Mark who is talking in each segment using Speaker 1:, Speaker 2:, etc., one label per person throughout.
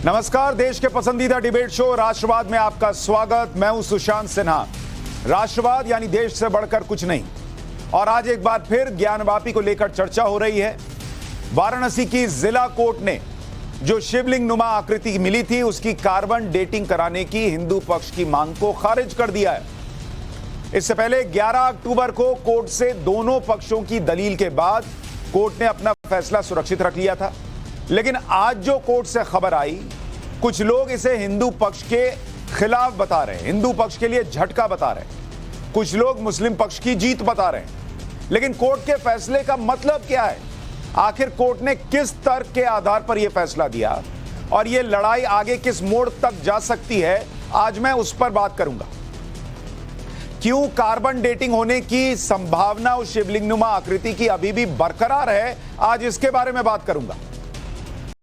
Speaker 1: नमस्कार, देश के पसंदीदा डिबेट शो राष्ट्रवाद में आपका स्वागत। मैं हूं सुशांत सिन्हा। राष्ट्रवाद यानी देश से बढ़कर कुछ नहीं। और आज एक बार फिर ज्ञानवापी को लेकर चर्चा हो रही है। वाराणसी की जिला कोर्ट ने जो शिवलिंग नुमा आकृति मिली थी उसकी कार्बन डेटिंग कराने की हिंदू पक्ष की मांग को खारिज कर दिया है। इससे पहले 11 अक्टूबर को कोर्ट से दोनों पक्षों की दलील के बाद कोर्ट ने अपना फैसला सुरक्षित रख लिया था। लेकिन आज जो कोर्ट से खबर आई, कुछ लोग इसे हिंदू पक्ष के खिलाफ बता रहे हैं, हिंदू पक्ष के लिए झटका बता रहे हैं, कुछ लोग मुस्लिम पक्ष की जीत बता रहे हैं। लेकिन कोर्ट के फैसले का मतलब क्या है? आखिर कोर्ट ने किस तर्क के आधार पर यह फैसला दिया और यह लड़ाई आगे किस मोड़ तक जा सकती है, आज मैं उस पर बात करूंगा। क्यों कार्बन डेटिंग होने की संभावना उस शिवलिंग नुमा आकृति की अभी भी बरकरार है, आज इसके बारे में बात करूंगा।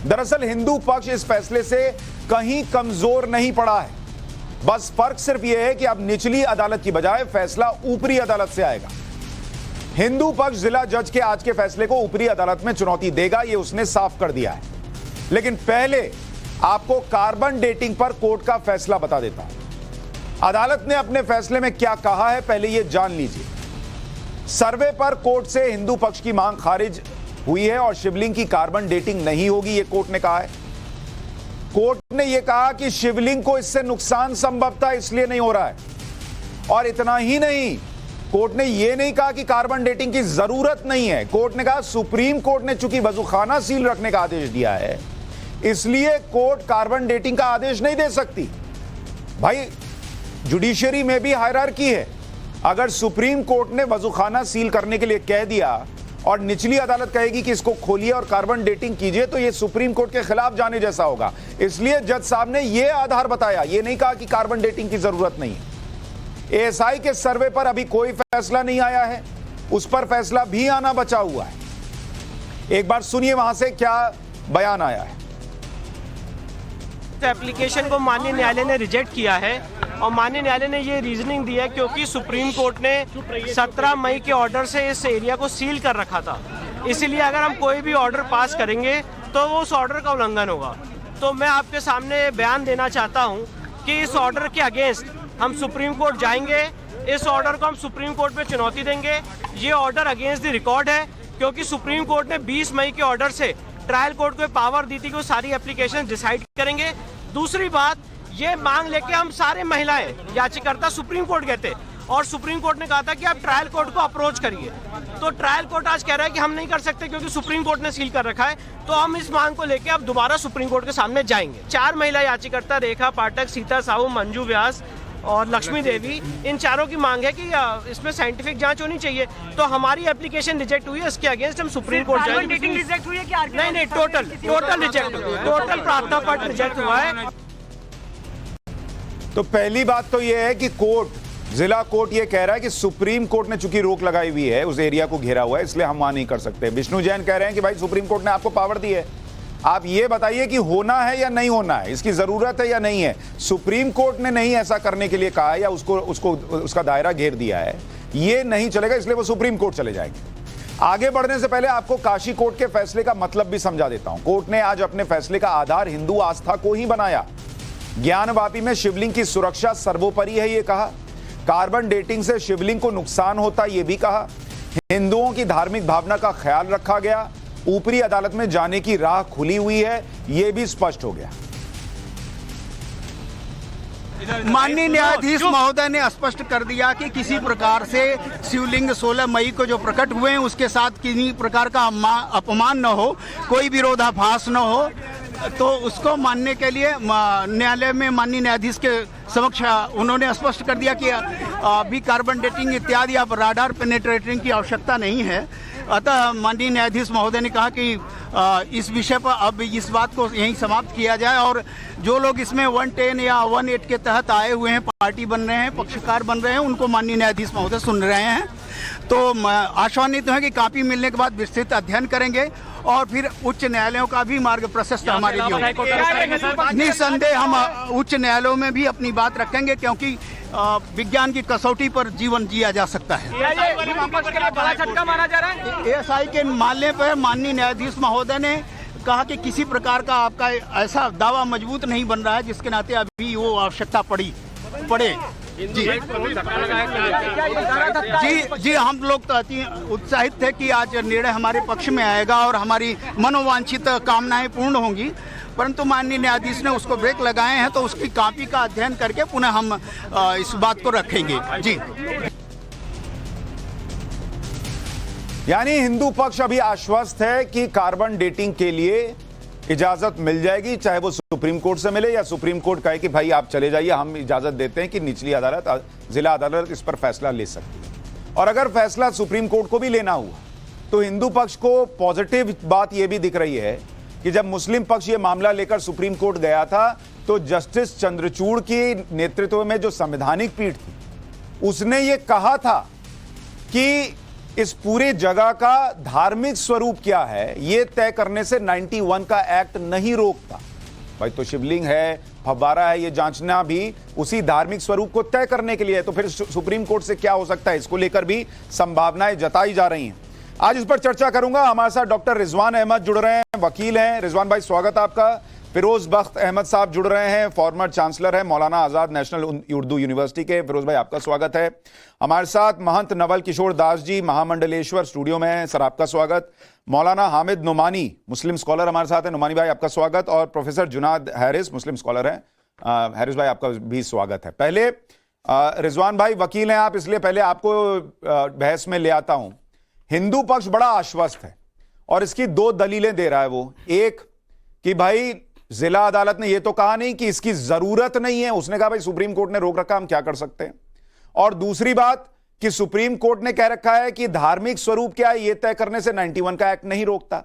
Speaker 1: दरअसल हिंदू पक्ष इस फैसले से कहीं कमजोर नहीं पड़ा है। बस फर्क सिर्फ यह है कि अब निचली अदालत की बजाय फैसला ऊपरी अदालत से आएगा। हिंदू पक्ष जिला जज के आज के फैसले को ऊपरी अदालत में चुनौती देगा, यह उसने साफ कर दिया है। लेकिन पहले आपको कार्बन डेटिंग पर कोर्ट का फैसला बता देता हूं। अदालत ने अपने फैसले में क्या कहा है, पहले यह जान लीजिए। सर्वे पर कोर्ट से हिंदू पक्ष की मांग खारिज हुई है और शिवलिंग की कार्बन डेटिंग नहीं होगी, यह कोर्ट ने कहा है। कोर्ट ने यह कहा कि शिवलिंग को इससे नुकसान संभवतः इसलिए नहीं हो रहा है। और इतना ही नहीं, कोर्ट ने यह नहीं कहा कि कार्बन डेटिंग की जरूरत नहीं है। कोर्ट ने कहा सुप्रीम कोर्ट ने चूंकि वजूखाना सील रखने का आदेश दिया है, इसलिए कोर्ट कार्बन डेटिंग का आदेश नहीं दे सकती। भाई, जुडिशरी में भी हायरार्की है। अगर सुप्रीम कोर्ट ने वजूखाना सील करने के लिए कह दिया और निचली अदालत कहेगी कि इसको खोलिए और कार्बन डेटिंग कीजिए, तो यह सुप्रीम कोर्ट के खिलाफ जाने जैसा होगा। इसलिए जज साहब ने यह आधार बताया, यह नहीं कहा कि कार्बन डेटिंग की जरूरत नहीं है। एएसआई के सर्वे पर अभी कोई फैसला नहीं आया है, उस पर फैसला भी आना बचा हुआ है। एक बार सुनिए वहां से क्या बयान आया है।
Speaker 2: एप्लीकेशन को माननीय न्यायालय ने रिजेक्ट किया है और माननीय न्यायालय ने ये रीजनिंग दी है क्योंकि सुप्रीम कोर्ट ने 17 मई के ऑर्डर से इस एरिया को सील कर रखा था। इसीलिए अगर हम कोई भी ऑर्डर पास करेंगे तो वो उस ऑर्डर का उल्लंघन होगा। तो मैं आपके सामने बयान देना चाहता हूँ कि इस ऑर्डर के अगेंस्ट हम सुप्रीम कोर्ट जाएंगे। इस ऑर्डर को हम सुप्रीम कोर्ट में चुनौती देंगे। ये ऑर्डर अगेंस्ट द रिकॉर्ड है क्योंकि सुप्रीम कोर्ट ने 20 मई के ऑर्डर से ट्रायल कोर्ट को पावर दी थी कि वो सारी एप्लीकेशन डिसाइड करेंगे। दूसरी बात, ये मांग लेके हम सारे महिलाएं याचिकाकर्ता सुप्रीम कोर्ट गए थे और सुप्रीम कोर्ट ने कहा था कि आप ट्रायल कोर्ट को अप्रोच करिए। तो ट्रायल कोर्ट आज कह रहा है कि हम नहीं कर सकते क्योंकि सुप्रीम कोर्ट ने सील कर रखा है। तो हम इस मांग को लेके अब दोबारा सुप्रीम कोर्ट के सामने जाएंगे। 4 महिला याचिकाकर्ता, रेखा पाठक, सीता साहू, मंजू व्यास और लक्ष्मी देवी, इन चारों की मांग है कि इसमें साइंटिफिक जांच होनी चाहिए। तो हमारी एप्लीकेशन रिजेक्ट हुई है, इसके अगेंस्ट हम सुप्रीम कोर्ट जाएंगे।
Speaker 3: रिजेक्ट हुई है क्या?
Speaker 2: नहीं, टोटल रिजेक्ट हुआ है, टोटल प्रार्थना पत्र रिजेक्ट हुआ है।
Speaker 1: तो पहली बात तो यह है कि जिला कोर्ट यह कह रहा है कि सुप्रीम कोर्ट ने चूंकि रोक लगाई हुई है, उस एरिया को घेरा हुआ है, इसलिए हम वहां नहीं कर सकते। विष्णु जैन कह रहे हैं कि भाई सुप्रीम कोर्ट ने आपको पावर दी है, आप ये बताइए कि होना है या नहीं होना है, इसकी जरूरत है या नहीं है। सुप्रीम कोर्ट ने नहीं ऐसा करने के लिए कहा है या उसका दायरा घेर दिया है, ये नहीं चलेगा, इसलिए वो सुप्रीम कोर्ट चले जाएंगे। आगे बढ़ने से पहले आपको काशी कोर्ट के फैसले का मतलब भी समझा देता हूं। कोर्ट ने आज अपने फैसले का आधार हिंदू आस्था को ही बनाया। ज्ञानवापी में शिवलिंग की सुरक्षा सर्वोपरि है, यह कहा। कार्बन डेटिंग से शिवलिंग को नुकसान होता, यह भी कहा। हिंदुओं की धार्मिक भावना का ख्याल रखा गया। ऊपरी अदालत में जाने की राह खुली हुई है, यह भी स्पष्ट हो गया।
Speaker 4: माननीय न्यायाधीश महोदय ने स्पष्ट कर दिया कि किसी प्रकार से शिवलिंग 16 मई को जो प्रकट हुए हैं उसके साथ किसी प्रकार का अपमान न हो, कोई विरोधाभास न हो। तो उसको मानने के लिए न्यायालय में माननीय न्यायाधीश के समक्ष उन्होंने स्पष्ट कर दिया कि अभी कार्बन डेटिंग इत्यादि अब राडार पेनेट्रेटिंग की आवश्यकता नहीं है। अतः माननीय न्यायाधीश महोदय ने कहा कि इस विषय पर अब इस बात को यहीं समाप्त किया जाए और जो लोग इसमें 110 या 18 के तहत आए हुए हैं, पार्टी बन रहे हैं, पक्षकार बन रहे हैं, उनको माननीय न्यायाधीश महोदय सुन रहे हैं। तो आशान्वित है कि कॉपी मिलने के बाद विस्तृत अध्ययन करेंगे और फिर उच्च न्यायालयों का भी मार्ग प्रशस्त हमारे लिए होगा। निसंदेह हम उच्च न्यायालयों में भी अपनी बात रखेंगे क्योंकि विज्ञान की कसौटी पर जीवन जिया जा सकता है।
Speaker 3: बड़ा झटका माना जा रहा है।
Speaker 4: एएसआई के मामले पर माननीय न्यायाधीश महोदय ने कहा कि किसी प्रकार का आपका ऐसा दावा मजबूत नहीं बन रहा है जिसके नाते अभी वो आवश्यकता पड़े। जी जी, हम लोग तो अति उत्साहित थे कि आज निर्णय हमारे पक्ष में आएगा और हमारी मनोवांछित कामनाएं पूर्ण होंगी, परंतु माननीय न्यायाधीश ने उसको ब्रेक लगाए हैं, तो उसकी कॉपी का अध्ययन करके पुनः हम इस बात को रखेंगे। जी,
Speaker 1: यानी हिंदू पक्ष अभी आश्वस्त है कि कार्बन डेटिंग के लिए इजाजत मिल जाएगी, चाहे वो सुप्रीम कोर्ट से मिले या सुप्रीम कोर्ट कहे कि भाई आप चले जाइए, हम इजाजत देते हैं कि निचली अदालत, जिला अदालत इस पर फैसला ले सकती है। और अगर फैसला सुप्रीम कोर्ट को भी लेना हुआ तो हिंदू पक्ष को पॉजिटिव बात यह भी दिख रही है कि जब मुस्लिम पक्ष ये मामला लेकर सुप्रीम कोर्ट गया था तो जस्टिस चंद्रचूड़ के नेतृत्व में जो संवैधानिक पीठ थी उसने ये कहा था कि इस पूरे जगह का धार्मिक स्वरूप क्या है ये तय करने से 91 का एक्ट नहीं रोकता। भाई तो शिवलिंग है, फव्वारा है, ये जांचना भी उसी धार्मिक स्वरूप को तय करने के लिए है, तो फिर सुप्रीम कोर्ट से क्या हो सकता है, इसको लेकर भी संभावनाएं जताई जा रही हैं। आज इस पर चर्चा करूंगा। हमारे साथ डॉक्टर रिजवान अहमद जुड़ रहे हैं, वकील हैं। रिजवान भाई स्वागत आपका। फिरोज बख्त अहमद साहब जुड़ रहे हैं, फॉर्मर चांसलर है मौलाना आजाद नेशनल उर्दू यूनिवर्सिटी के। फिरोज भाई आपका स्वागत है। हमारे साथ महंत नवल किशोर दास जी महामंडलेश्वर स्टूडियो में हैं, सर आपका स्वागत। मौलाना हामिद नुमानी मुस्लिम स्कॉलर हमारे साथ है, नुमानी भाई आपका स्वागत। और प्रोफेसर जुनाद हैरिस मुस्लिम स्कॉलर हैं, हैरिस भाई आपका भी स्वागत है। पहले रिजवान भाई वकील हैं आप, इसलिए पहले आपको बहस में ले आता हूं। हिंदू पक्ष बड़ा आश्वस्त है और इसकी दो दलीलें दे रहा है वो। एक कि भाई जिला अदालत ने यह तो कहा नहीं कि इसकी जरूरत नहीं है, उसने कहा भाई सुप्रीम कोर्ट ने रोक रखा, हम क्या कर सकते हैं। और दूसरी बात कि सुप्रीम कोर्ट ने कह रखा है कि धार्मिक स्वरूप क्या है यह तय करने से 91 का एक्ट नहीं रोकता।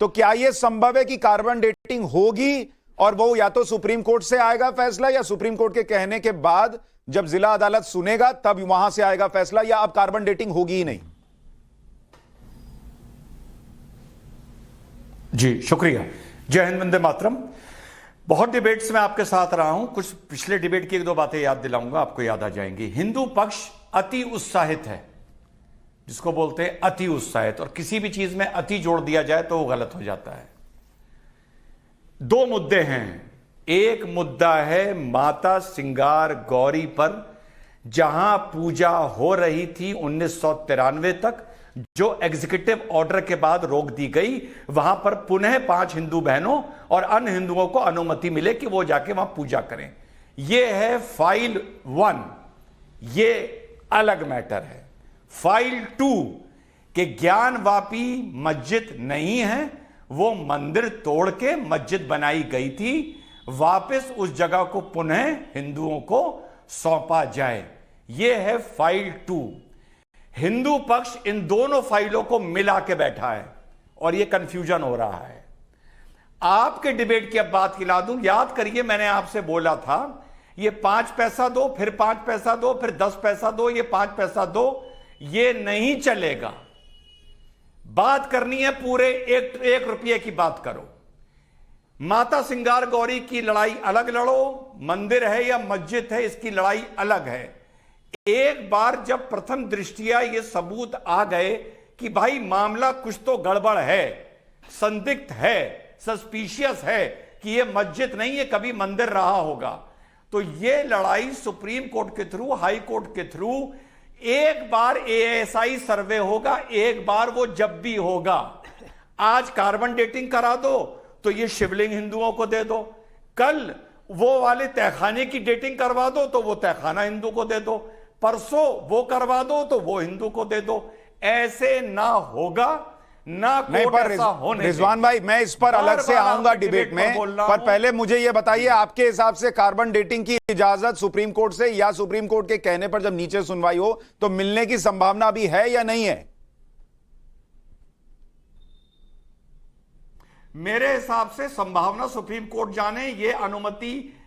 Speaker 1: तो क्या यह संभव है कि कार्बन डेटिंग होगी और वो या तो सुप्रीम कोर्ट से आएगा फैसला या सुप्रीम कोर्ट के कहने के बाद जब जिला अदालत सुनेगा तब वहां से आएगा फैसला, या अब कार्बन डेटिंग होगी ही नहीं?
Speaker 3: जी शुक्रिया। जय हिंद, वंदे मातरम। बहुत डिबेट्स में आपके साथ रहा हूं, कुछ पिछले डिबेट की एक दो बातें याद दिलाऊंगा, आपको याद आ जाएंगी। हिंदू पक्ष अति उत्साहित है, जिसको बोलते हैं अति उत्साहित, और किसी भी चीज में अति जोड़ दिया जाए तो वो गलत हो जाता है। दो मुद्दे हैं। एक मुद्दा है माता सिंगार गौरी पर, जहां पूजा हो रही थी 1993 तक, जो एग्जीक्यूटिव ऑर्डर के बाद रोक दी गई, वहां पर पुनः 5 हिंदू बहनों और अन्य हिंदुओं को अनुमति मिले कि वो जाके वहां पूजा करें। यह है फाइल 1, ये अलग मैटर है। फाइल 2 के ज्ञानवापी मस्जिद नहीं है, वो मंदिर तोड़ के मस्जिद बनाई गई थी, वापस उस जगह को पुनः हिंदुओं को सौंपा जाए। यह है फाइल 2। हिंदू पक्ष इन दोनों फाइलों को मिला के बैठा है और यह कंफ्यूजन हो रहा है। आपके डिबेट की अब बात खिला दूं, याद करिए मैंने आपसे बोला था ये 5 पैसा दो, फिर 5 पैसा दो, फिर 10 पैसा दो, ये 5 पैसा दो, ये नहीं चलेगा। बात करनी है पूरे 1 रुपये की बात करो। माता सिंगार गौरी की लड़ाई अलग लड़ो, मंदिर है या मस्जिद है इसकी लड़ाई अलग है। एक बार जब प्रथम दृष्टिया ये सबूत आ गए कि भाई मामला कुछ तो गड़बड़ है, संदिग्ध है, सस्पिशियस है कि ये मस्जिद नहीं है कभी मंदिर रहा होगा, तो ये लड़ाई सुप्रीम कोर्ट के थ्रू, हाई कोर्ट के थ्रू, एक बार ASI सर्वे होगा, एक बार वो जब भी होगा। आज कार्बन डेटिंग करा दो तो ये शिवलिंग हिंदुओं को दे दो, कल वो वाले तहखाने की डेटिंग करवा दो तो वो तहखाना हिंदू को दे दो, परसों वो करवा दो तो वो हिंदू को दे दो। ऐसे ना होगा ना कोर्ट ऐसा होने।
Speaker 1: रिजवान भाई मैं इस पर अलग से आऊंगा डिबेट में, पर पहले मुझे यह बताइए आपके हिसाब से कार्बन डेटिंग की इजाजत सुप्रीम कोर्ट से या सुप्रीम कोर्ट के कहने पर जब नीचे सुनवाई हो तो मिलने की संभावना भी है या नहीं है?
Speaker 3: मेरे हिसाब से संभावना सुप्रीम कोर्ट जाने, ये अनुमति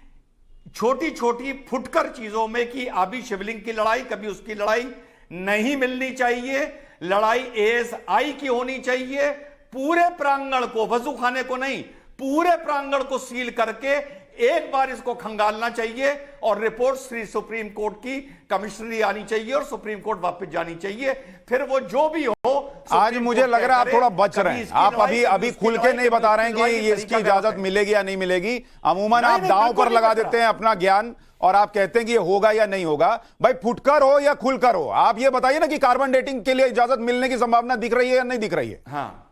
Speaker 3: छोटी छोटी फुटकर चीजों में कि अभी शिवलिंग की लड़ाई कभी उसकी लड़ाई नहीं मिलनी चाहिए। लड़ाई ASI की होनी चाहिए। पूरे प्रांगण को, वजू खाने को नहीं, पूरे प्रांगण को सील करके एक बार इसको खंगालना चाहिए और रिपोर्ट श्री सुप्रीम कोर्ट की कमिश्नरी आनी चाहिए और सुप्रीम कोर्ट वापस जानी चाहिए। फिर वो जो भी हो,
Speaker 1: आज मुझे लग रहा है आप थोड़ा बच रहे हैं। आप अभी खुल के नहीं बता रहे हैं कि ये इसकी इजाजत मिलेगी या नहीं मिलेगी। अमूमन आप दांव पर लगा देते हैं अपना ज्ञान और आप कहते हैं कि ये होगा या नहीं होगा। भाई फुटकर हो या खुलकर हो, आप ये बताइए ना कि कार्बन डेटिंग के लिए इजाजत मिलने की संभावना दिख रही है या नहीं दिख रही है।
Speaker 3: हाँ,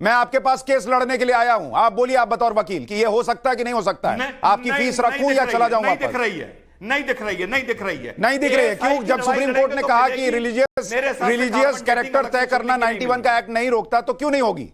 Speaker 1: मैं आपके पास केस लड़ने के लिए आया हूं, आप बोलिए, आप बतौर वकील कि ये हो सकता है कि नहीं हो सकता है। आपकी फीस रखूं या चला जाऊं वापस?
Speaker 3: नहीं दिख रही है, नहीं दिख रही है, नहीं दिख रही है,
Speaker 1: नहीं दिख रही है। क्यों? जब सुप्रीम कोर्ट ने कहा कि रिलीजियस कैरेक्टर तय करना 91 का एक्ट नहीं रोकता, तो क्यों नहीं होगी?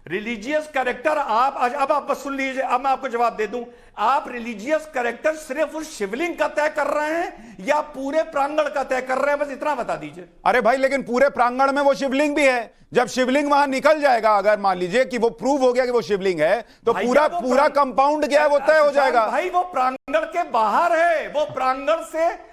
Speaker 3: रिलीजियस कैरेक्टर अब आप बस सुन लीजिए, अब मैं आपको जवाब दे दूं। आप रिलीजियस कैरेक्टर सिर्फ उस शिवलिंग का तय कर रहे हैं या पूरे प्रांगण का तय कर रहे हैं, बस इतना बता दीजिए।
Speaker 1: अरे भाई, लेकिन पूरे प्रांगण में वो शिवलिंग भी है। जब शिवलिंग वहां निकल जाएगा, अगर मान लीजिए कि वो प्रूव हो गया कि वो शिवलिंग है, तो पूरा कंपाउंड क्या है वो तय हो जाएगा।
Speaker 3: भाई वो प्रांगण के बाहर है, वो प्रांगण से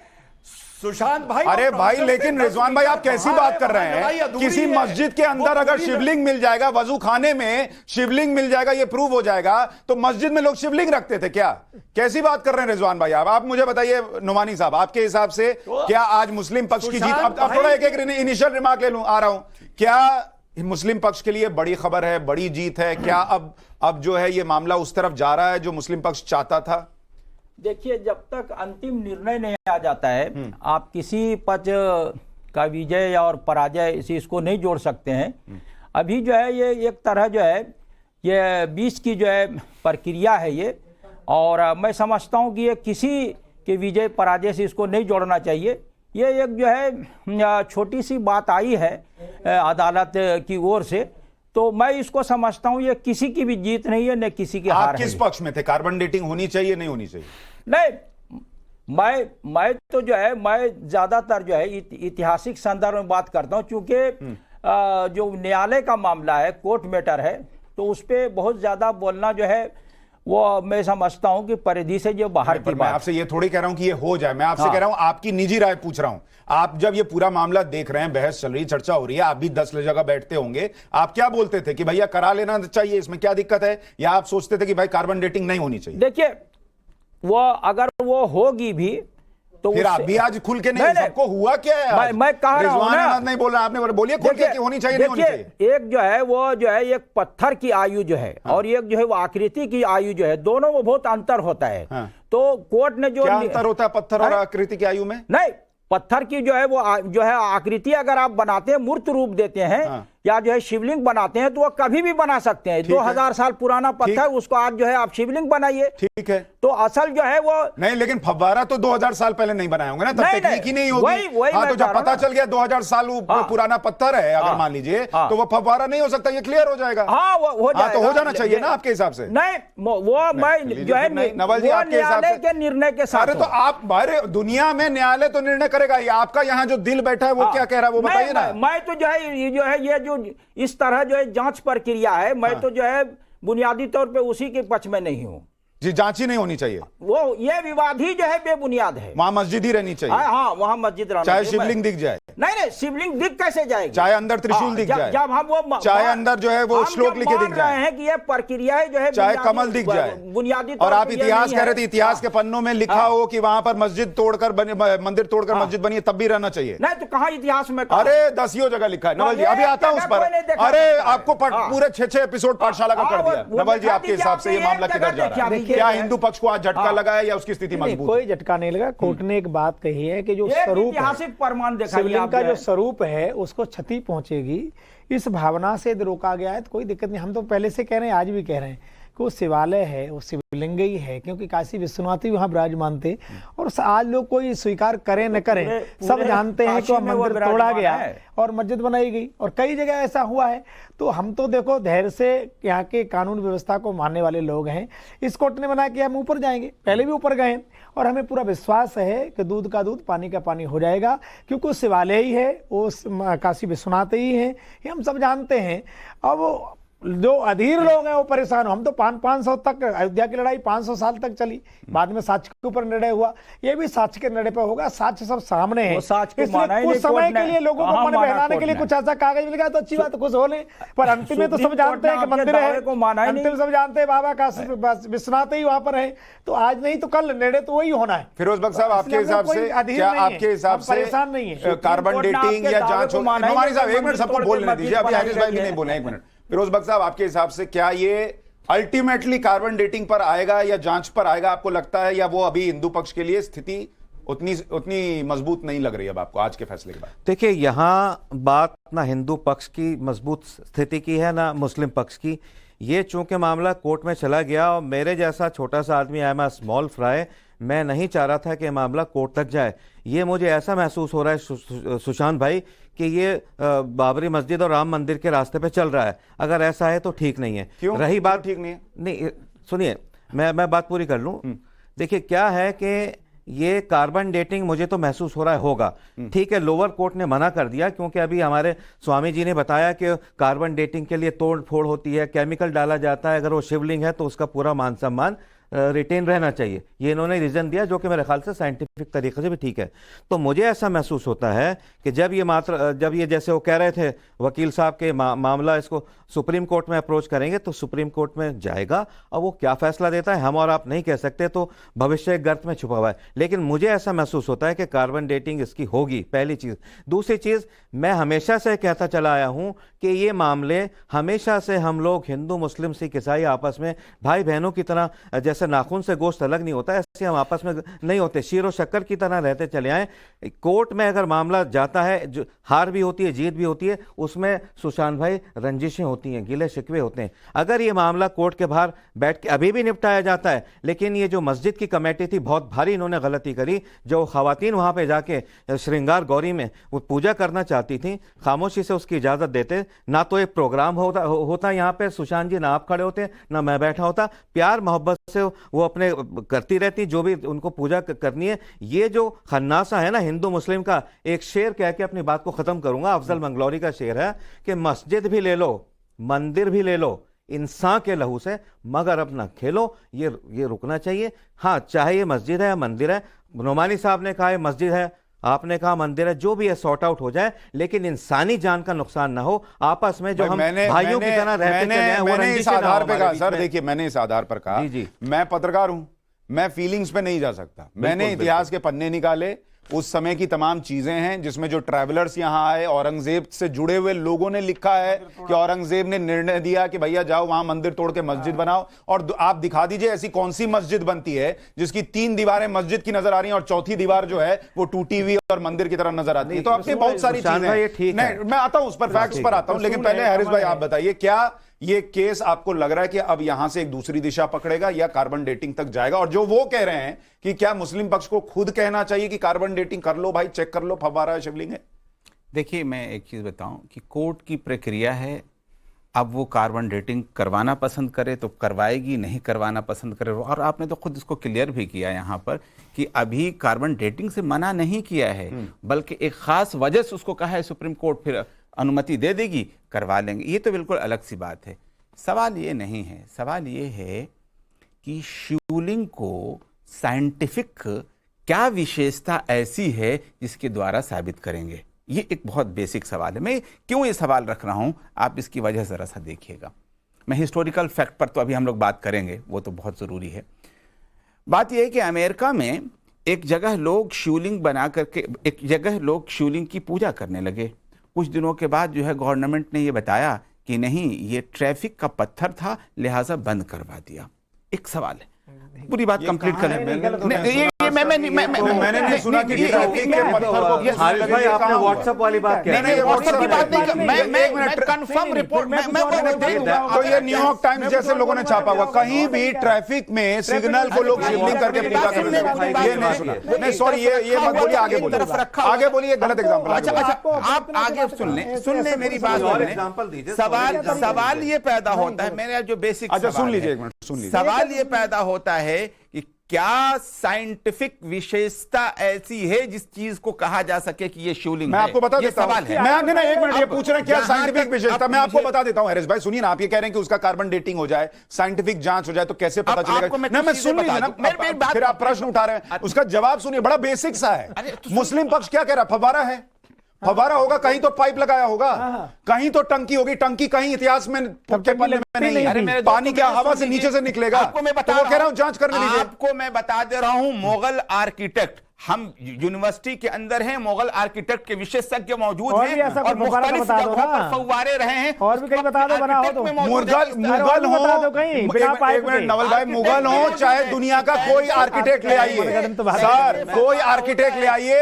Speaker 3: सुशांत भाई।
Speaker 1: अरे भाई, लेकिन रिजवान भाई, आप कैसी बात कर रहे हैं? किसी मस्जिद के अंदर अगर शिवलिंग मिल जाएगा, वजू खाने में शिवलिंग मिल जाएगा, ये प्रूव हो जाएगा, तो मस्जिद में लोग शिवलिंग रखते थे क्या? कैसी बात कर रहे हैं रिजवान भाई? आप मुझे बताइए नुमानी साहब, आपके हिसाब से क्या आज मुस्लिम पक्ष की जीत? अब थोड़ा एक इनिशियल रिमार्क ले लूं, आ रहा हूं। क्या मुस्लिम पक्ष के लिए बड़ी खबर है, बड़ी जीत है? क्या अब जो है ये मामला उस तरफ जा रहा है जो मुस्लिम पक्ष चाहता था?
Speaker 5: देखिए, जब तक अंतिम निर्णय नहीं आ जाता है, आप किसी पक्ष का विजय और पराजय इसी इसको नहीं जोड़ सकते हैं। अभी जो है ये एक तरह जो है ये बीच की जो है प्रक्रिया है ये, और मैं समझता हूँ कि ये किसी के विजय पराजय से इसको नहीं जोड़ना चाहिए। ये एक जो है छोटी सी बात आई है अदालत की ओर से, तो मैं इसको समझता हूं ये किसी की भी जीत नहीं है, न किसी की हार है।
Speaker 1: आप किस पक्ष में थे? कार्बन डेटिंग होनी चाहिए, नहीं होनी चाहिए?
Speaker 5: नहीं, मैं तो जो है मैं ज्यादातर जो है ऐतिहासिक संदर्भ में बात करता हूं, क्योंकि जो न्यायालय का मामला है, कोर्ट मैटर है, तो उस पर बहुत ज्यादा बोलना जो है वो मैं समझता हूं कि परिधि से जो बाहर की बात।
Speaker 1: मैं आपसे ये थोड़ी कह रहा हूं कि ये हो जाए, मैं आपसे कह रहा हूं आपकी निजी राय पूछ रहा हूं। आप जब ये पूरा मामला देख रहे हैं, बहस चल रही, चर्चा हो रही है, आप भी 10 जगह बैठते होंगे, आप क्या बोलते थे कि भैया करा लेना चाहिए, इसमें क्या दिक्कत है? या आप सोचते थे कि भाई कार्बन डेटिंग नहीं होनी चाहिए?
Speaker 5: देखिए, वो अगर वो होगी भी तो
Speaker 1: फिर आप भी आज खुल के नहीं, सबको हुआ क्या है?
Speaker 5: मैं कह रहा हूं ना,
Speaker 1: नहीं बोल रहा, आपने बोलिए खुल के कि होनी चाहिए, नहीं होनी चाहिए।
Speaker 5: एक जो है वो जो है एक पत्थर की आयु जो है, और एक जो है वो आकृति की आयु जो है, दोनों में बहुत अंतर होता है। तो कोर्ट ने जो
Speaker 1: क्या अंतर होता है पत्थर और आकृति की आयु में?
Speaker 5: नहीं, पत्थर की जो है वो जो है आकृति अगर आप बनाते हैं, मूर्त रूप देते हैं या जो है शिवलिंग बनाते हैं, तो वो कभी भी बना सकते हैं। 2000 साल पुराना पत्थर, उसको आज जो है आप शिवलिंग बनाइए, ठीक है। तो असल जो है वो
Speaker 1: नहीं, लेकिन फव्वारा तो 2000 साल पहले नहीं बनाए होंगे ना, तब तकनीक ही नहीं होगी। हाँ, तो जब पता चल गया 2000 साल पुराना पत्थर है, अगर मान लीजिए, तो वो फव्वारा नहीं हो सकता, ये क्लियर हो जाएगा।
Speaker 5: हाँ, वो हो जाएगा,
Speaker 1: तो हो जाना चाहिए ना आपके हिसाब से?
Speaker 5: नहीं, वो मैं जो है
Speaker 1: नवल जी आपके हिसाब से
Speaker 5: के निर्णय के साथ।
Speaker 1: अरे तो आप बाहर दुनिया में न्यायालय तो निर्णय करेगा, आपका यहाँ जो दिल बैठा है वो क्या कह रहा है वो बताइए ना।
Speaker 5: मैं तो जो है ये जो इस तरह जो है जांच प्रक्रिया है, मैं तो जो है बुनियादी तौर पे उसी के पक्ष में नहीं हूं
Speaker 1: जी। जांच ही नहीं होनी चाहिए,
Speaker 5: वो ये विवाद ही जो है बेबुनियाद है।
Speaker 1: वहां मस्जिद ही रहनी चाहिए।
Speaker 5: हाँ, वहां मस्जिद रहनी
Speaker 1: चाहिए, चाहे शिवलिंग दिख जाए।
Speaker 5: नहीं, शिवलिंग दिख कैसे जाएगी?
Speaker 1: चाहे अंदर त्रिशूल दिख जाए,
Speaker 5: जब हम वो
Speaker 1: चाहे अंदर जो है वो श्लोक लिखे दिख जाए,
Speaker 5: हैं कि ये प्रक्रिया जो है,
Speaker 1: चाहे कमल दिख जाए
Speaker 5: बुनियादी।
Speaker 1: और आप इतिहास कह रहे थे, इतिहास के पन्नों में लिखा हो कि वहां पर मस्जिद तोड़कर मंदिर तोड़कर मस्जिद बनी है, तब भी रहना चाहिए।
Speaker 5: नहीं तो कहां इतिहास में?
Speaker 1: अरे 10 जगह लिखा है नवल जी, अभी आता हूं उस पर। अरे आपको पूरे 6 एपिसोड पाठशाला का कर दिया नवल जी, आपके हिसाब से ये मामला किधर जा रहा है? क्या हिंदू पक्ष को झटका लगा है या उसकी स्थिति मजबूत?
Speaker 6: कोई झटका नहीं लगा। कोर्ट ने एक बात कही है कि जो स्वरूप
Speaker 5: ऐतिहासिक प्रमाण
Speaker 6: शिवलिंग का जो स्वरूप है उसको क्षति पहुंचेगी, इस भावना से रोका गया है, तो कोई दिक्कत नहीं। हम तो पहले से कह रहे हैं, आज भी कह रहे हैं कि वो शिवालय है, वो शिवलिंग ही है, क्योंकि काशी विश्वनाथ ही वहां विराजमान थे। और आज लोग कोई स्वीकार करें न करें, सब जानते हैं कि मंदिर तोड़ा गया और मस्जिद बनाई गई, और कई जगह ऐसा हुआ है। तो हम तो देखो धैर्य से यहाँ के कानून व्यवस्था को मानने वाले लोग हैं। इस कोर्ट ने मना किया, हम ऊपर जाएंगे, पहले भी ऊपर गए, और हमें पूरा विश्वास है कि दूध का दूध पानी का पानी हो जाएगा, क्योंकि वो शिवालय ही है, वो काशी विश्वनाथ ही है, ये हम सब जानते हैं। अब जो अधीर लोग हैं वो परेशान हो। हम तो 500 तक, अयोध्या की लड़ाई 500 साल तक चली, बाद में साक्ष्य के ऊपर निर्णय हुआ, ये भी साक्ष्य के निर्णय पर होगा। साक्ष्य सब सामने है, इसलिए कुछ समय के लिए लोगों को मन बहलाने के लिए कुछ ऐसा कागज मिल गया तो अच्छी बात, खुश हो ले, पर अंतिम में तो सब जानते हैं कि मंदिर है, अंतिम सब जानते हैं बाबा का विश्वनाथ ही वहां पर है, तो आज नहीं तो कल निर्णय तो वही होना है।
Speaker 1: फिरोज बख्श साहब, आपके हिसाब से क्या, आपके हिसाब से
Speaker 6: परेशान नहीं है,
Speaker 1: कार्बन डेटिंग या जांच हो? नोमानी साहब एक मिनट, सबको बोलने दीजिए, अभी हारिस भाई भी नहीं बोले, एक मिनट। फिरोज बख्श साहब, आपके हिसाब से क्या ये अल्टीमेटली कार्बन डेटिंग पर आएगा या जांच पर आएगा, आपको लगता है, या वो अभी हिंदू पक्ष के लिए स्थिति उतनी मजबूत नहीं लग रही है अब आपको आज के फैसले के बाद?
Speaker 7: देखिए, यहाँ बात ना हिंदू पक्ष की मजबूत स्थिति की है ना मुस्लिम पक्ष की। ये चूंकि मामला कोर्ट में चला गया और मेरे जैसा छोटा सा आदमी, I am a small fry, मैं नहीं चाह रहा था कि मामला कोर्ट तक जाए। ये मुझे ऐसा महसूस हो रहा है सुशांत भाई कि ये बाबरी मस्जिद और राम मंदिर के रास्ते पे चल रहा है। अगर ऐसा है तो ठीक नहीं है।
Speaker 1: क्यों?
Speaker 7: रही बात,
Speaker 1: ठीक नहीं है?
Speaker 7: नहीं, सुनिए, मैं बात पूरी कर लूं। देखिए, क्या है कि ये कार्बन डेटिंग मुझे तो महसूस हो रहा है होगा, ठीक है। लोअर कोर्ट ने मना कर दिया क्योंकि अभी हमारे स्वामी जी ने बताया कि कार्बन डेटिंग के लिए तोड़ फोड़ होती है, केमिकल डाला जाता है, अगर वो शिवलिंग है तो उसका पूरा मान सम्मान रिटेन रहना चाहिए। ये इन्होंने रीजन दिया जो कि मेरे ख्याल से साइंटिफिक तरीके से भी ठीक है। तो मुझे ऐसा महसूस होता है कि जब ये जैसे वो कह रहे थे वकील साहब के मामला इसको सुप्रीम कोर्ट में अप्रोच करेंगे तो सुप्रीम कोर्ट में जाएगा, और वो क्या फैसला देता है हम और आप नहीं कह सकते, तो भविष्य एक गर्त में छुपा हुआ है। लेकिन मुझे ऐसा महसूस होता है कि कार्बन डेटिंग इसकी होगी, पहली चीज। दूसरी चीज, मैं हमेशा से कहता चला आया हूं कि ये मामले हमेशा से हम लोग हिंदू मुस्लिम सिख ईसाई आपस में भाई बहनों की तरह, जैसे नाखून से गोश्त अलग नहीं होता ऐसे हम आपस में नहीं होते, शीर और शक्कर की तरह रहते चले आए। कोर्ट में अगर मामला जाता है, जो हार भी होती है जीत भी होती है, उसमें सुशांत भाई रंजिशें होती हैं, गिले शिकवे होते हैं। अगर ये मामला कोर्ट के बाहर बैठ के अभी भी निपटाया जाता है, लेकिन ये जो मस्जिद की कमेटी थी बहुत भारी इन्होंने गलती करी, जो खवातीन वहां पे जाके श्रृंगार गौरी में वो पूजा करना चाहती थी, खामोशी से उसकी इजाजत देते, ना तो एक प्रोग्राम होता यहाँ पे, सुशांत जी ना आप खड़े होते ना मैं बैठा होता, प्यार मोहब्बत से वो अपने करती रहती जो भी उनको पूजा करनी है। ये जो खन्नासा है ना हिंदू मुस्लिम का, एक शेर कह के अपनी बात को खत्म करूंगा, अफजल मंगलौरी का शेर है कि मस्जिद भी ले लो मंदिर भी ले लो इंसान के लहू से, मगर अपना खेलो, ये रुकना चाहिए। हाँ, चाहे ये मस्जिद है या मंदिर है, नोमानी साहब ने कहा है मस्जिद है, आपने कहा मंदिर है, जो भी है सॉर्ट आउट हो जाए, लेकिन इंसानी जान का नुकसान ना हो। आपस में जो हम भाइयों की तरह रहते चले हैं,
Speaker 1: मैंने इस आधार पे कहा सर, देखिए मैंने इस आधार पर कहा, मैं पत्रकार हूं, मैं फीलिंग्स पे नहीं जा सकता। मैंने इतिहास के पन्ने निकाले, उस समय की तमाम चीजें हैं जिसमें जो ट्रैवलर्स यहां आए, औरंगजेब से जुड़े हुए लोगों ने लिखा है कि औरंगजेब ने निर्णय दिया कि भैया जाओ वहां मंदिर तोड़ के मस्जिद बनाओ, और आप दिखा दीजिए ऐसी कौन सी मस्जिद बनती है जिसकी 3 दीवारें मस्जिद की नजर आ रही हैं और चौथी दीवार जो है वो टूटी हुई और मंदिर की तरह नजर आती है। तो आपकी बहुत सारी चीजें, मैं आता हूं उस पर, फैक्ट्स पर आता हूं, लेकिन पहले हारिस भाई आप बताइए, क्या ये केस आपको लग रहा है कि अब यहां से एक दूसरी दिशा पकड़ेगा या कार्बन डेटिंग तक जाएगा? और जो वो कह रहे हैं कि क्या मुस्लिम पक्ष को खुद कहना चाहिए कि कार्बन डेटिंग कर लो भाई, चेक कर लो, फव्वारा है शिवलिंग है?
Speaker 8: देखिए, मैं एक चीज बताऊं कि कोर्ट की प्रक्रिया है, अब वो कार्बन डेटिंग करवाना पसंद करे तो करवाएगी, नहीं करवाना पसंद करे। और आपने तो खुद इसको क्लियर भी किया यहाँ पर कि अभी कार्बन डेटिंग से मना नहीं किया है, बल्कि एक खास वजह से उसको कहा है सुप्रीम कोर्ट, फिर अनुमति दे देगी, करवा लेंगे। ये तो बिल्कुल अलग सी बात है। सवाल ये नहीं है, सवाल ये है कि शिवलिंग को साइंटिफिक क्या विशेषता ऐसी है जिसके द्वारा साबित करेंगे। ये एक बहुत बेसिक सवाल है। मैं क्यों ये सवाल रख रहा हूं, आप इसकी वजह जरा सा देखिएगा। मैं हिस्टोरिकल फैक्ट पर तो अभी हम लोग बात करेंगे, वो तो बहुत जरूरी है। बात यह है कि अमेरिका में एक जगह लोग शिवलिंग बना करके, एक जगह लोग शिवलिंग की पूजा करने लगे। कुछ दिनों के बाद जो है गवर्नमेंट ने ये बताया कि नहीं, ये ट्रैफिक का पत्थर था, लिहाजा बंद करवा दिया। एक सवाल है, पूरी बात कंप्लीट करें। मैंने
Speaker 1: नहीं सुना कि ट्रैफिक के पत्थर को
Speaker 7: हारिस भाई आपने व्हाट्सएप वाली बात कह रहे हैं।
Speaker 8: व्हाट्सएप की बात नहीं, मैं कंफर्म रिपोर्ट मैं
Speaker 1: तो ये न्यूयॉर्क टाइम्स जैसे लोगों ने छापा हुआ, कहीं भी ट्रैफिक में सिग्नल को लोग शिवलिंग करके पूजा करने लगे, ये नहीं सुना। नहीं सॉरी, ये मत बोलिए, आगे बोलिए, गलत एग्जांपल।
Speaker 8: अच्छा, आप आगे सुन ले मेरी बात। सवाल ये पैदा होता है, मेरा जो बेसिक,
Speaker 1: अच्छा सुन लीजिए, एक मिनट सुन लीजिए।
Speaker 8: सवाल ये पैदा होता है कि क्या साइंटिफिक विशेषता ऐसी है जिस चीज को कहा जा सके कि ये शिवलिंग
Speaker 1: मैं
Speaker 8: है?
Speaker 1: आपको बता
Speaker 8: ये
Speaker 1: देता हूं।
Speaker 8: सवाल है।
Speaker 1: मैं नहीं, एक मिनट, ये
Speaker 8: अब
Speaker 1: पूछ रहे हैं क्या
Speaker 8: जहां
Speaker 1: साइंटिफिक
Speaker 8: तक
Speaker 1: विशेषता,
Speaker 8: आप
Speaker 1: मैं आपको
Speaker 8: मुझे-
Speaker 1: बता देता हूं हरीश भाई, सुनिए ना, आप ये कह रहे हैं कि उसका कार्बन डेटिंग हो जाए, साइंटिफिक जांच हो जाए, तो कैसे पता
Speaker 8: अब
Speaker 1: चलेगा?
Speaker 8: आपको मैं
Speaker 1: ना,
Speaker 8: कुछ
Speaker 1: मैं
Speaker 8: चीजें
Speaker 1: सुन लीजिए
Speaker 8: बता
Speaker 1: ना,
Speaker 8: दूं। मेरी बात-
Speaker 1: फिर आप प्रश्न उठा रहे हैं, उसका जवाब सुनिए, बड़ा बेसिक सा है। मुस्लिम पक्ष क्या कह रहा है? फव्वारा है, फव्वारा होगा, कहीं तो पाइप लगाया होगा, कहीं तो टंकी होगी, टंकी कहीं इतिहास में के पन्ने में नहीं
Speaker 8: अरे मेरे
Speaker 1: है,
Speaker 8: दोस्त,
Speaker 1: पानी क्या
Speaker 8: मेरे
Speaker 1: हवा
Speaker 8: सुन
Speaker 1: से
Speaker 8: लीजिए।
Speaker 1: नीचे से निकलेगा।
Speaker 8: आपको मैं बता
Speaker 1: तो वो
Speaker 8: रहा
Speaker 1: कह रहा हूं जांच करने लीजिए।
Speaker 8: आपको मैं बता दे रहा हूं, मुगल आर्किटेक्ट, हम यूनिवर्सिटी के अंदर हैं, मुगल आर्किटेक्ट के विशेषज्ञ मौजूद
Speaker 6: और भी
Speaker 8: हैं
Speaker 6: ऐसा
Speaker 8: और
Speaker 6: कोई फव्वारा
Speaker 8: मुख्तलिफ
Speaker 6: बता दो
Speaker 8: जगहों
Speaker 6: ना।
Speaker 8: पर फव्वारे रहे हैं।
Speaker 6: और भी कहीं बता दो, बना हो तो।
Speaker 1: मुगल हो,
Speaker 6: बता दो कहीं, बिना पाइप
Speaker 1: एक मिनट
Speaker 6: के।
Speaker 1: नवल भाई, मुगल हो चाहे दुनिया का कोई आर्किटेक्ट ले आइए, सर कोई आर्किटेक्ट ले आइए,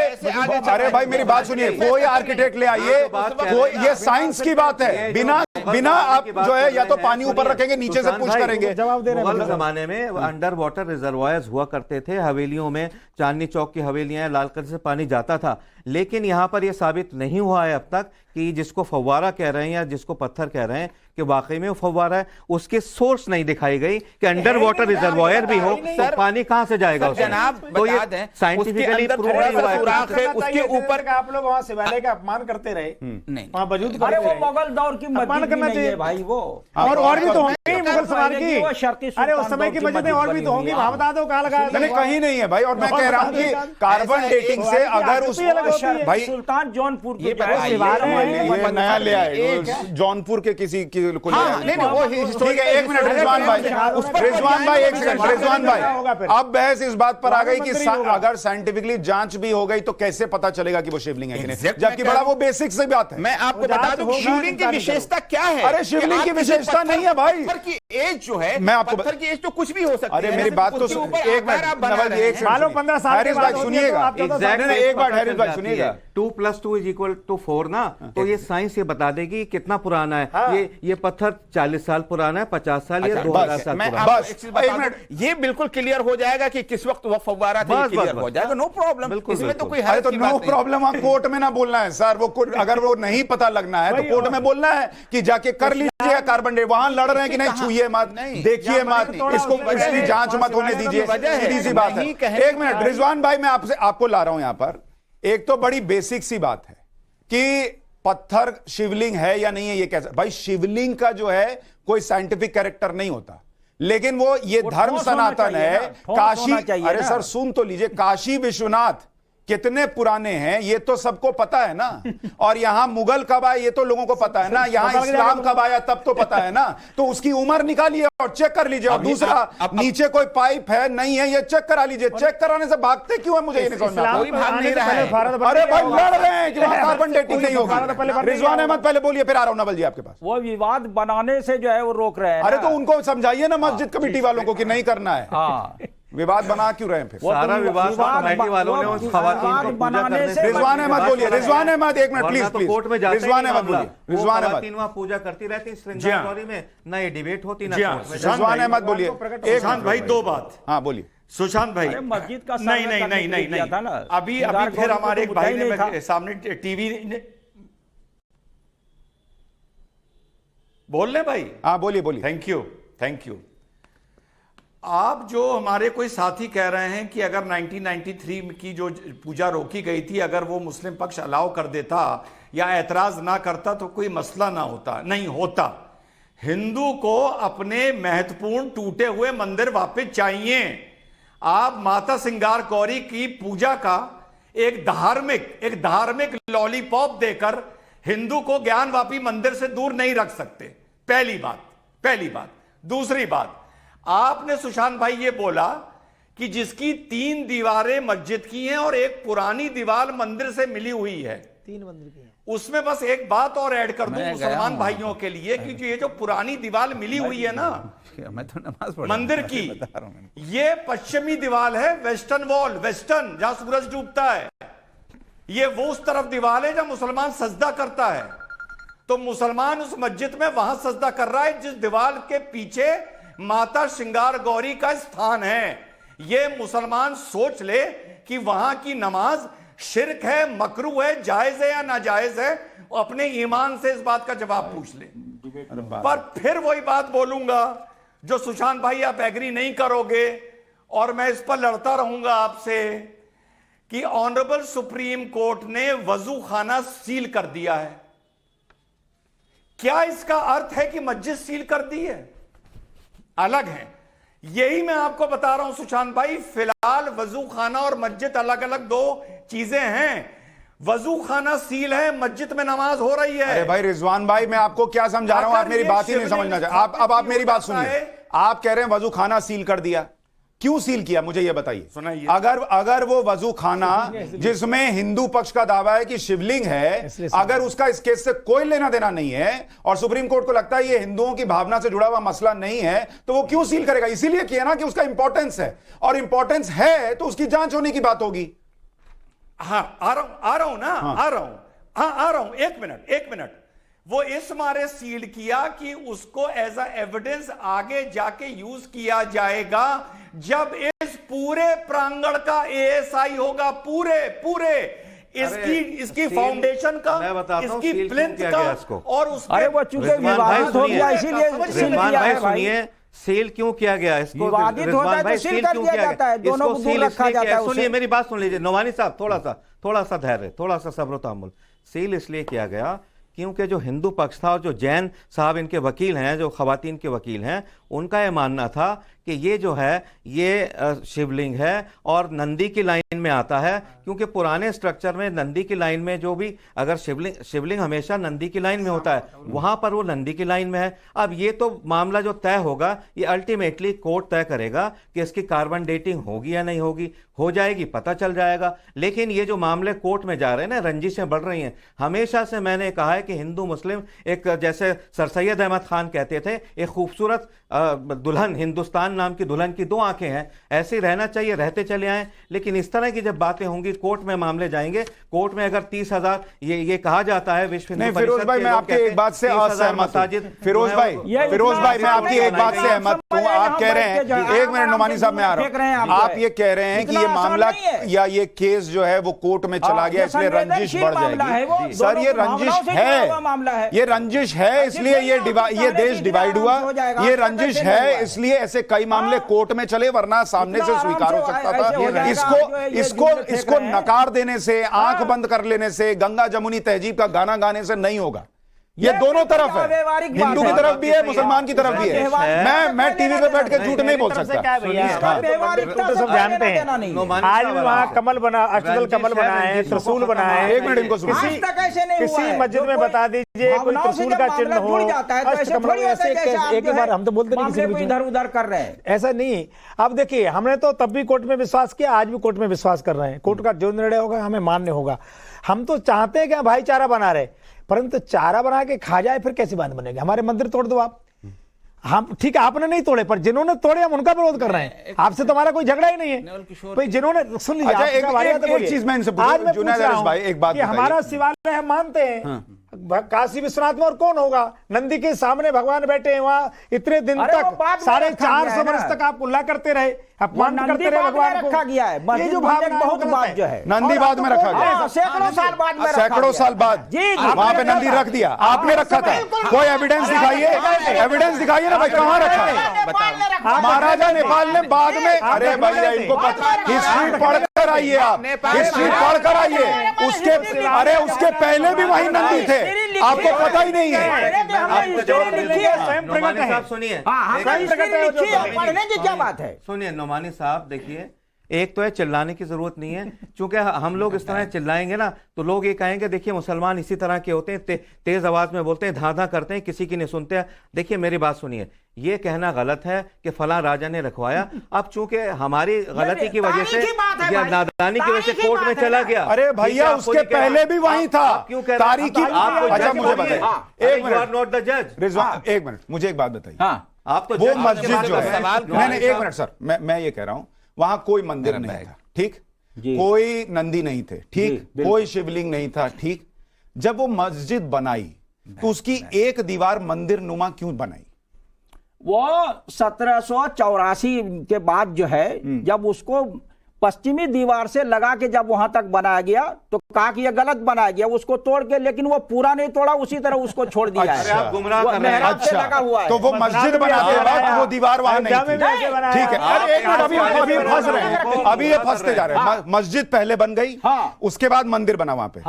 Speaker 1: अरे भाई मेरी बात सुनिए, कोई आर्किटेक्ट ले आइए, कोई, ये साइंस की बात है, बिना बिना आप जो है या तो पानी ऊपर रखेंगे, नीचे से पुश करेंगे।
Speaker 6: जवाब दे रहे हैं
Speaker 7: मुगल जमाने में अंडर वाटर रिजर्वायर्स हुआ करते थे हवेलियों में, चांदनी चौक की हवेलियां, लाल किले से पानी जाता था, लेकिन यहां पर यह साबित नहीं हुआ है अब तक कि जिसको फव्वारा कह रहे हैं या जिसको पत्थर कह रहे हैं कि वाकई में वो फव्वारा है, उसके सोर्स नहीं दिखाई गई कि अंडर वाटर रिजर्वायर भी हो तो पानी कहां से जाएगा उसमें?
Speaker 8: जनाब
Speaker 7: तो ये
Speaker 8: बता दें,
Speaker 7: साइंटिफिकली
Speaker 8: उसके
Speaker 7: प्रूव
Speaker 8: अंदर
Speaker 7: नहीं हुआ है।
Speaker 8: सुराख है, उसके ऊपर
Speaker 6: आप लोग वहां शिवालय का अपमान करते रहे,
Speaker 8: नहीं
Speaker 6: वहां वजूद
Speaker 5: अरे
Speaker 6: करते
Speaker 5: वो
Speaker 6: रहे।
Speaker 5: मुगल दौर की
Speaker 6: अपमान
Speaker 5: मस्जिद भी
Speaker 6: करना
Speaker 5: नहीं
Speaker 6: चाहिए
Speaker 5: है भाई वो।
Speaker 6: और भी तो होंगी मुगल समाज
Speaker 5: पहले की वो शर्की
Speaker 6: की, अरे उस
Speaker 5: सुल्तान
Speaker 6: समय की
Speaker 5: दौर की
Speaker 6: मस्जिदें और भी
Speaker 5: मस्जिद
Speaker 6: तो होंगी,
Speaker 5: बनी हुई
Speaker 6: वहां बता दो कहाँ लगाया
Speaker 1: नहीं
Speaker 6: था।
Speaker 1: कहीं नहीं है भाई, और मैं कह रहा हूं कि कार्बन डेटिंग से अगर उस भाई
Speaker 5: सुल्तान जौनपुर
Speaker 8: ये
Speaker 5: के
Speaker 8: बताइए,
Speaker 1: ये नया ले आए जौनपुर के किसी को ले
Speaker 8: हाँ,
Speaker 1: आए।
Speaker 8: नहीं, नहीं, वो
Speaker 1: ठीक है, एक मिनट रिजवान भाई, रिजवान भाई एक सेकंड, रिजवान भाई, अब बहस इस बात पर आ गई कि अगर साइंटिफिकली जांच भी हो गई तो कैसे पता चलेगा कि वो शिवलिंग है कि नहीं,
Speaker 8: Exact,
Speaker 1: जबकि
Speaker 8: मैं
Speaker 1: बड़ा
Speaker 8: कह
Speaker 1: वो बेसिक से बात है।
Speaker 8: मैं आपको
Speaker 6: जांच
Speaker 8: बता दूं
Speaker 6: होगा,
Speaker 8: शिवलिंग की
Speaker 6: इंतजार
Speaker 8: विशेषता क्या है।
Speaker 1: अरे शिवलिंग की
Speaker 8: कि आप किसी
Speaker 1: विशेषता नहीं है भाई।
Speaker 8: पत्थर की एज जो है,
Speaker 1: मैं आपको
Speaker 8: पत्थर की एज तो कुछ भी हो सकती है।
Speaker 1: अरे मेरी बात तो
Speaker 8: उसके ऊपर
Speaker 1: एक
Speaker 8: आकार आप
Speaker 1: मिनट
Speaker 8: बना
Speaker 1: नवल
Speaker 8: रहे
Speaker 1: जी, एक
Speaker 8: हैं।
Speaker 1: सेकंड
Speaker 6: मान लो
Speaker 1: सुनिए।
Speaker 6: 15 साल
Speaker 1: हैरिस
Speaker 6: के
Speaker 1: भाई
Speaker 6: बाद
Speaker 1: सुनिएगा,
Speaker 6: आप तो
Speaker 7: Exact
Speaker 1: नहीं, एक बार हैरिस भाई
Speaker 7: जाती
Speaker 1: सुनिएगा,
Speaker 7: है। 2 + 2 = 4 ना, तो ये साइंस ये बता देगी कितना पुराना है। ये पत्थर 40 साल पुराना है, 50 साल या
Speaker 8: अच्छा,
Speaker 7: 2000
Speaker 1: बस,
Speaker 7: साल
Speaker 8: मैं
Speaker 7: पुराना है।
Speaker 8: आपको
Speaker 1: बस,
Speaker 8: एक चीज बता
Speaker 1: एक
Speaker 8: दूं,
Speaker 1: मिनट।
Speaker 8: ये बिल्कुल क्लियर हो जाएगा कि किस वक्त वो फव्वारा था, ये
Speaker 7: बस,
Speaker 8: क्लियर
Speaker 7: बस,
Speaker 8: हो जाएगा, नो प्रॉब्लम।
Speaker 7: बिल्कुल,
Speaker 8: इसमें तो
Speaker 7: बिल्कुल।
Speaker 8: कोई
Speaker 1: अरे
Speaker 8: हर्ज
Speaker 1: तो
Speaker 8: की
Speaker 1: नो
Speaker 8: बात नहीं।
Speaker 1: प्रॉब्लम, वहां कोर्ट में ना बोलना है सर, वो अगर वो नहीं पता लगना है तो कोर्ट में बोलना है कि जाके कर लीजिए कार्बन डे, वहां लड़ रहे हैं कि नहीं छुइए मत,
Speaker 8: नहीं,
Speaker 1: देखिए मत, इसको इसकी जांच मत होने दीजिए, सीधी सी बात है। एक मिनट रिजवान भाई, मैं आपको ला रहा हूं यहां पर, एक तो बड़ी बेसिक सी बात है कि पत्थर शिवलिंग है या नहीं है, ये कैसा भाई, शिवलिंग का जो है कोई साइंटिफिक कैरेक्टर नहीं होता, लेकिन वो ये
Speaker 5: वो
Speaker 1: धर्म
Speaker 5: ठोस होना
Speaker 1: सनातन
Speaker 5: चाहिए
Speaker 1: है।
Speaker 5: ना, ठोस
Speaker 1: काशी,
Speaker 5: होना चाहिए
Speaker 1: अरे
Speaker 5: ना।
Speaker 1: सर सुन तो लीजिए, काशी विश्वनाथ कितने पुराने हैं ये तो सबको पता है ना, और यहां मुगल कब आए ये तो लोगों को पता है ना, यहां इस्लाम कब आया तब तो पता है ना, तो उसकी उम्र निकालिए और चेक कर लीजिए। और दूसरा, नीचे कोई पाइप है नहीं है ये चेक करा लीजिए, चेक कराने से भागते क्यों है मुझे ये नहीं समझ में आता।
Speaker 8: कोई भाग नहीं रहा है।
Speaker 1: अरे भाई लड़ रहे हैं कि वहां कार्बन डेटिंग नहीं होगी। रिजवान अहमद पहले बोलिए, फिर आ रहा हूं नवल जी आपके पास।
Speaker 5: वो विवाद बनाने से जो है वो रोक रहे हैं
Speaker 1: अरे
Speaker 5: ना।
Speaker 1: तो उनको समझाइए ना मस्जिद कमेटी वालों को कि नहीं करना है,
Speaker 5: हाँ
Speaker 1: विवाद बना क्यों रहे हैं फिर?
Speaker 7: सारा विवाद कमेटी वालों ने उस खवातीन को पूजा
Speaker 5: बनाने
Speaker 7: करने
Speaker 5: से
Speaker 7: से
Speaker 1: रिजवान अहमद बोलिए, रिजवान अहमद एक मिनट प्लीज,
Speaker 7: वरना तो कोर्ट में जाते ही
Speaker 1: रिजवान
Speaker 7: नहीं
Speaker 1: अहमद
Speaker 7: मामला।
Speaker 1: बोलिए, रिजवान अहमद,
Speaker 7: खवातीन वहां पूजा करती रहती श्रृंगारौली में, ना ये डिबेट होती ना
Speaker 3: जी हाँ,
Speaker 7: कोर्ट में।
Speaker 1: रिजवान अहमद बोलिए, एक
Speaker 3: सुशांत भाई दो बात।
Speaker 1: हाँ बोलिए।
Speaker 3: सुशांत भाई,
Speaker 5: अरे मस्जिद का
Speaker 3: नहीं
Speaker 5: सर्वे
Speaker 3: नहीं
Speaker 5: करने
Speaker 3: नहीं
Speaker 5: के लिए
Speaker 3: नहीं
Speaker 5: किया था ना।
Speaker 3: नहीं, अभी
Speaker 5: श्रृंगार
Speaker 3: अभी फिर
Speaker 5: गौरी को
Speaker 3: हमारे
Speaker 5: तो
Speaker 3: एक भाई
Speaker 5: मुद्दा ही
Speaker 3: ने
Speaker 5: नहीं था।
Speaker 3: सामने टीवी बोल रहे भाई।
Speaker 1: हाँ बोलिए बोलिए।
Speaker 3: Thank you, thank you. आप जो हमारे कोई साथी कह रहे हैं कि अगर 1993 की जो पूजा रोकी गई थी, अगर वो मुस्लिम पक्ष अलाउ कर देता या ऐतराज ना करता तो कोई मसला ना होता, नहीं होता। हिंदू को अपने महत्वपूर्ण टूटे हुए मंदिर वापस चाहिए। आप माता सिंगार गौरी की पूजा का एक धार्मिक लॉलीपॉप देकर हिंदू को ज्ञानवापी मंदिर से दूर नहीं रख सकते। पहली बात। दूसरी बात, आपने सुशांत भाई ये बोला कि जिसकी 3 दीवारें मस्जिद की हैं और एक पुरानी दीवार मंदिर से मिली हुई है,
Speaker 6: 3 मंदिर की है।
Speaker 3: उसमें बस एक बात और ऐड कर दूं
Speaker 8: मैं
Speaker 3: मुसलमान
Speaker 8: गया
Speaker 3: भाइयों के लिए कि जो ये जो पुरानी दीवार मिली हुई है ना
Speaker 8: मैं तो नमाज पढ़
Speaker 3: मंदिर की,
Speaker 8: बता रहा हूं।
Speaker 3: ये पश्चिमी दीवार है, वेस्टर्न वॉल, वेस्टर्न जहां सूरज डूबता है। ये वो उस तरफ दीवार है जहां मुसलमान सजदा करता है। तो मुसलमान उस मस्जिद में वहां सजदा कर रहा है जिस दीवार के पीछे माता श्रृंगार गौरी का स्थान है। ये मुसलमान सोच ले कि वहां की नमाज शिरक है, मकरू है, जायज है या नाजायज है, अपने ईमान से इस बात का जवाब पूछ ले। पर फिर वही बात बोलूंगा जो सुशांत भाई आप एग्री नहीं करोगे, और मैं इस पर लड़ता रहूंगा आपसे कि ऑनरेबल सुप्रीम कोर्ट ने वजू खाना सील कर दिया है। क्या इसका अर्थ है कि मस्जिद सील कर दी है? अलग है। यही मैं आपको बता रहा हूं सुशांत भाई, फिलहाल वजू खाना और मस्जिद अलग अलग दो चीजें हैं। वजू खाना सील है, मस्जिद में नमाज हो रही है।
Speaker 1: अरे भाई रिजवान भाई, मैं आपको क्या समझा रहा हूं, आप मेरी बात ही नहीं समझना चाहते। अब आप मेरी बात सुनिए। आप कह रहे हैं वजू खाना सील कर दिया, क्यों सील किया मुझे ये बताइए।
Speaker 3: सुनाइए।
Speaker 1: अगर वो वजू खाना जिसमें हिंदू पक्ष का दावा है कि शिवलिंग है, अगर उसका इस केस से कोई लेना देना नहीं है और सुप्रीम कोर्ट को लगता है ये हिंदुओं की भावना से जुड़ा हुआ मसला नहीं है, तो वो क्यों सील करेगा? इसीलिए किया ना कि उसका इंपॉर्टेंस है, और इंपॉर्टेंस है तो उसकी जांच होने की बात होगी।
Speaker 3: हाँ, आ रहा हूं ना, आ रहा हूं। एक मिनट। वो इस मारे सील किया कि उसको एज अ एविडेंस आगे जाके यूज किया जाएगा जब इस पूरे प्रांगण का एएसआई होगा, पूरे इसकी फाउंडेशन का, इसकी प्लिंथ का, और उसके
Speaker 5: अरे वो चूंकि विवादित हो गया इसीलिए सील किया है भाई।
Speaker 7: सुनिए, सील क्यों किया गया इसको?
Speaker 5: विवादित होता है तो सील कर दिया जाता है, दोनों को दूर रखा जाता है।
Speaker 7: सुनिए मेरी बात सुन लीजिए नोमानी साहब, थोड़ा सा धैर्य, थोड़ा सा सब्र तहम्मुल। सील इसलिए किया गया क्योंकि जो हिंदू पक्ष था और जो जैन साहब इनके वकील हैं, जो खवातीन के वकील हैं, उनका यह मानना था कि ये जो है ये शिवलिंग है और नंदी की लाइन में आता है, क्योंकि पुराने स्ट्रक्चर में नंदी की लाइन में जो भी अगर शिवलिंग हमेशा नंदी की लाइन में होता है, वहां पर वो नंदी की लाइन में है। अब ये तो मामला जो तय होगा ये अल्टीमेटली कोर्ट तय करेगा कि इसकी कार्बन डेटिंग होगी या नहीं होगी। हो जाएगी, पता चल जाएगा। लेकिन ये जो मामले कोर्ट में जा रहे हैं ना, रंजिशें बढ़ रही हैं। हमेशा से मैंने कहा है कि हिंदू मुस्लिम एक, जैसे सर सैयद अहमद खान कहते थे, एक खूबसूरत दुल्हन, हिंदुस्तान नाम की दुल्हन की दो आंखें हैं, ऐसे ही रहना चाहिए, रहते चले आए। लेकिन इस तरह की जब बातें होंगी, कोर्ट में मामले जाएंगे, कोर्ट में अगर 30,000 ये कहा जाता है विश्व हिंदू परिषद,
Speaker 1: फिरोज भाई मैं आपकी एक बात से असहमत हूं। फिरोज भाई मैं आपकी एक बात से सहमत हूं। आप कह रहे हैं, एक मिनट नोमानी साहब मैं आ रहा हूं, आप ये कह रहे हैं कि ये मामला या ये केस जो है वो कोर्ट में चला गया, इसलिए रंजिश बढ़ जाएगी। सर ये रंजिश है, ये रंजिश है, इसलिए ये देश डिवाइड हुआ, ये रंजिश है, इसलिए ऐसे कई मामले कोर्ट में चले, वरना सामने से स्वीकार हो सकता था। इसको नकार देने से, आंख बंद कर लेने से, गंगा जमुनी तहजीब का गाना गाने से नहीं होगा। ये दोनों तरफ है, हिंदू की तरफ भी है, मुसलमान की तरफ भी है। मैं टीवी पे बैठ के झूठ नहीं बोल सकता।
Speaker 6: तो सब जानते हैं, आज भी वहाँ कमल बना, अष्टदल कमल बना है, त्रिशूल बना है।
Speaker 1: एक मिनट इनको सुनो।
Speaker 6: किसी मस्जिद में बता दीजिए कोई त्रिशूल का चिन्ह हो, एक बार हम तो बोलते नहीं किसी को
Speaker 5: इधर उधर कर रहे हैं,
Speaker 6: ऐसा नहीं। अब देखिए, हमने तो तब भी कोर्ट में विश्वास किया, आज भी कोर्ट में विश्वास कर रहे हैं। कोर्ट का जो निर्णय होगा हमें मान्य होगा। हम तो चाहते हैं कि भाईचारा बना रहे, परंतु चारा बना के खा जाए फिर कैसी बात बनेगी? हमारे मंदिर तोड़ दो आप, हम ठीक है आपने नहीं तोड़े, पर जिन्होंने तोड़े हम उनका विरोध कर रहे हैं। आपसे तो हमारा कोई झगड़ा ही नहीं है भाई, जिन्होंने सुन लीजिए।
Speaker 1: अच्छा, एक चीज मैं इनसे
Speaker 6: आज मैं
Speaker 1: जुनैद अरश भाई एक बात,
Speaker 6: हमारा शिवालय हम मानते हैं, काशी विश्वनाथ में और कौन होगा? नंदी के सामने भगवान बैठे हैं, वहां इतने दिन तक 450 वर्ष तक आप उल्ला करते रहे, अपमान करते रहे भगवान को।
Speaker 5: रखा गया है,
Speaker 6: ये जो भावना
Speaker 5: बहुत बात जो है
Speaker 1: नंदी बाद में रखा गया,
Speaker 5: सैकड़ों साल बाद में,
Speaker 1: सैकड़ों साल बाद वहां पे नंदी रख दिया, आपने रखा था। कोई एविडेंस दिखाइए, एविडेंस दिखाइए ना भाई, कहां रखा है? महाराजा नेपाल ने बाद में, अरे भैया इनको पता, हिस्ट्री पढ़कर आइए, आप हिस्ट्री पढ़कर आइए। उसके पहले भी वही नंदी थे, आपको पता ही नहीं है।
Speaker 5: पढ़ने की क्या बात है?
Speaker 7: सुनिए नोमानी साहब, देखिए एक तो है चिल्लाने की जरूरत नहीं है, क्योंकि हम लोग इस तरह चिल्लाएंगे ना तो लोग ये कहेंगे देखिए मुसलमान इसी तरह के होते हैं, तेज आवाज में बोलते हैं, धा करते हैं, किसी की नहीं सुनते हैं। देखिए मेरी बात सुनिए, ये कहना गलत है कि फलां राजा ने रखवाया। अब चूंकि हमारी गलती की वजह से या नादानी की वजह से कोर्ट में चला गया।
Speaker 1: अरे भैया उसके पहले भी वहीं था,
Speaker 7: क्यों कह
Speaker 1: तारीखी। अच्छा मुझे बताइए, एक मिनट,
Speaker 7: नॉट द जज।
Speaker 1: रिजवान एक मिनट, मुझे एक बात बताइए।
Speaker 7: आप तो
Speaker 1: वो मस्जिद जो है, मैंने एक मिनट सर, मैं ये कह रहा हूं, वहां कोई मंदिर नहीं था, ठीक, कोई नंदी नहीं थे, ठीक, कोई शिवलिंग नहीं था, ठीक। जब वो मस्जिद बनाई तो उसकी एक दीवार मंदिर नुमा क्यों बनाई?
Speaker 5: वो 1784 के बाद जो है, जब उसको पश्चिमी दीवार से लगा के जब वहां तक बनाया गया तो कहा कि ये गलत बनाया गया, उसको तोड़ के, लेकिन वो पूरा नहीं तोड़ा, उसी तरह उसको छोड़ दिया है।
Speaker 7: अरे आप गुमराह
Speaker 5: वो
Speaker 7: कर रहे हैं।
Speaker 5: मेहराब से लगा हुआ है।
Speaker 1: तो वो मस्जिद बनाते वक्त वो दीवार वहां नहीं थी। ठीक है, अरे एक मिनट, अभी फंस रहे हैं, अभी ये फंसते जा रहे हैं। मस्जिद पहले बन गई,
Speaker 5: हाँ।
Speaker 1: उसके बाद मंदिर बना वहां पे।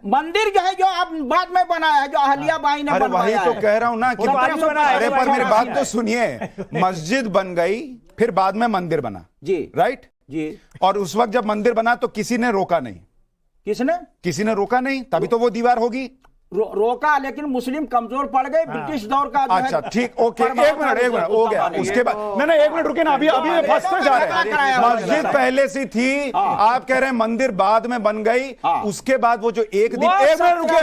Speaker 5: मंदिर जो है जो आप बाद में बनाया है, जो अहलियाबाई ने
Speaker 1: अरे वही
Speaker 5: बनवाया
Speaker 1: तो
Speaker 5: है।
Speaker 1: कह रहा हूं ना कि अरे पर मेरी बात तो सुनिए, मस्जिद बन गई फिर बाद में मंदिर बना
Speaker 5: जी
Speaker 1: राइट
Speaker 5: जी।
Speaker 1: और उस वक्त जब मंदिर बना तो किसी ने रोका नहीं, किसी ने रोका नहीं, तभी तो वो दीवार होगी।
Speaker 5: रोका, लेकिन मुस्लिम कमजोर पड़ गए ब्रिटिश दौर का जो है।
Speaker 1: अच्छा ठीक, ओके, एक मिनट हो गया। उसके बाद नहीं एक मिनट रुके ना, अभी ये फंसते जा रहे हैं। मस्जिद पहले से थी, आप कह रहे हैं मंदिर बाद में बन गई, उसके बाद वो जो एक मिनट रुकिए,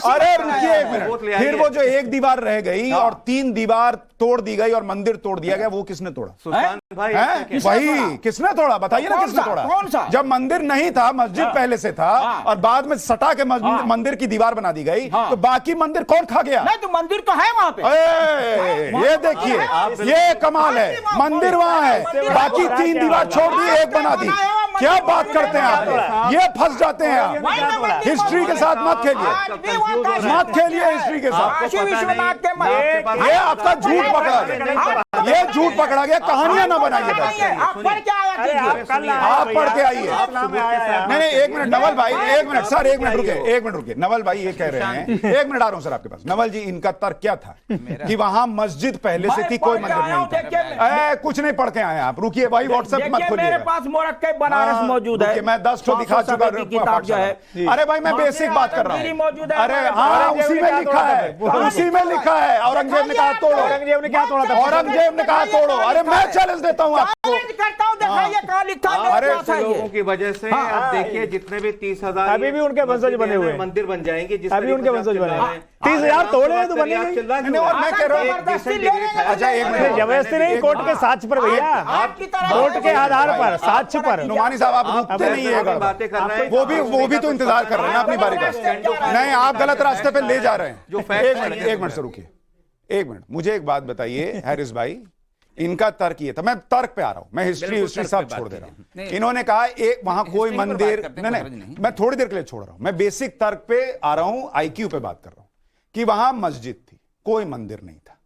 Speaker 1: अरे रुकिए एक मिनट, फिर वो जो एक दीवार रह गई और 3 दीवार तोड़ दी गई और मंदिर तोड़ दिया गया, वो किसने तोड़ा?
Speaker 7: सुल्तान भाई
Speaker 1: वही किसने तोड़ा, बताइए ना किसने तोड़ा?
Speaker 5: कौन सा?
Speaker 1: जब मंदिर नहीं था, मस्जिद पहले से था और बाद में सटा के मंदिर की दीवार बना दी गई, तो बाकी मंदिर कौन खा गया?
Speaker 5: नहीं तो मंदिर तो है वहां पे।
Speaker 1: ये देखिए, ये कमाल है, मंदिर वहां है, बाकी 3 दीवार छोड़ दी, एक बना दी। क्या बात करते हैं आप? ये फंस जाते हैं आप। हिस्ट्री के साथ मत खेलिए, मत खेलिए हिस्ट्री के साथ। ये आपका झूठ पकड़ा गया, ये झूठ पकड़ा गया, कहानियां ना बनाइए।
Speaker 5: आप पढ़ के आया,
Speaker 1: आप पढ़ के आइए। नहीं एक मिनट नवल भाई, एक मिनट सर, एक मिनट रुके। नवल भाई ये कह रहे हैं, एक मिनट आ रहा हूं सर आपके पास। नवल जी, इनका तर्क क्या था कि वहां मस्जिद पहले से थी, कोई मंदिर नहीं था। कुछ नहीं पढ़ के आए आप, रुकिए भाई, व्हाट्सएप मत खोलिए।
Speaker 5: मेरे पास मोरक्के बनारस मौजूद है,
Speaker 1: मैं 10 ठो दिखा चुका
Speaker 5: किताब जो है।
Speaker 1: अरे भाई मैं बेसिक बात कर रहा हूँ। अरे हाँ, उसी में लिखा है, औरंगजेब ने कहा तोड़ो। औरंगजेब ने क्या तोड़ा था? औरंगजेब ने कहा तोड़ो। अरे मैं चैलेंज देता हूँ आपको।
Speaker 7: अरे लोगों की वजह से आप देखिए, जितने भी 30,000
Speaker 6: अभी भी उनके वंशज बने हुए हैं,
Speaker 7: मंदिर बन जाएंगे,
Speaker 6: अभी उनके वंशज बने 30,000 तोड़े हैं तो बनेंगे।
Speaker 1: और मैं कह रहा हूँ, अच्छा एक मिनट,
Speaker 6: जबरदस्ती नहीं, कोर्ट के साक्ष्य पर भैया, कोर्ट के आधार पर, साक्ष्य पर।
Speaker 1: नुमानी साहब आप रुकते नहीं है,
Speaker 7: बातें कर रहे हैं,
Speaker 1: वो भी तो इंतजार कर रहे हैं अपनी बारी का। नहीं, आप गलत रास्ते पे ले जा रहे हैं। एक मिनट से रुकिए, एक मिनट, मुझे एक बात बताइए हैरिस भाई, इनका तर्क ये था, मैं तर्क पे आ रहा हूं, मैं हिस्ट्री सब छोड़ दे रहा हूं। इन्होंने कहा एक वहां कोई मंदिर, नहीं, मैं थोड़ी देर के लिए छोड़ रहा हूं, मैं बेसिक तर्क पे आ रहा हूं, आईक्यू पे बात कर रहा हूं कि वहां मस्जिद थी, कोई मंदिर नहीं था।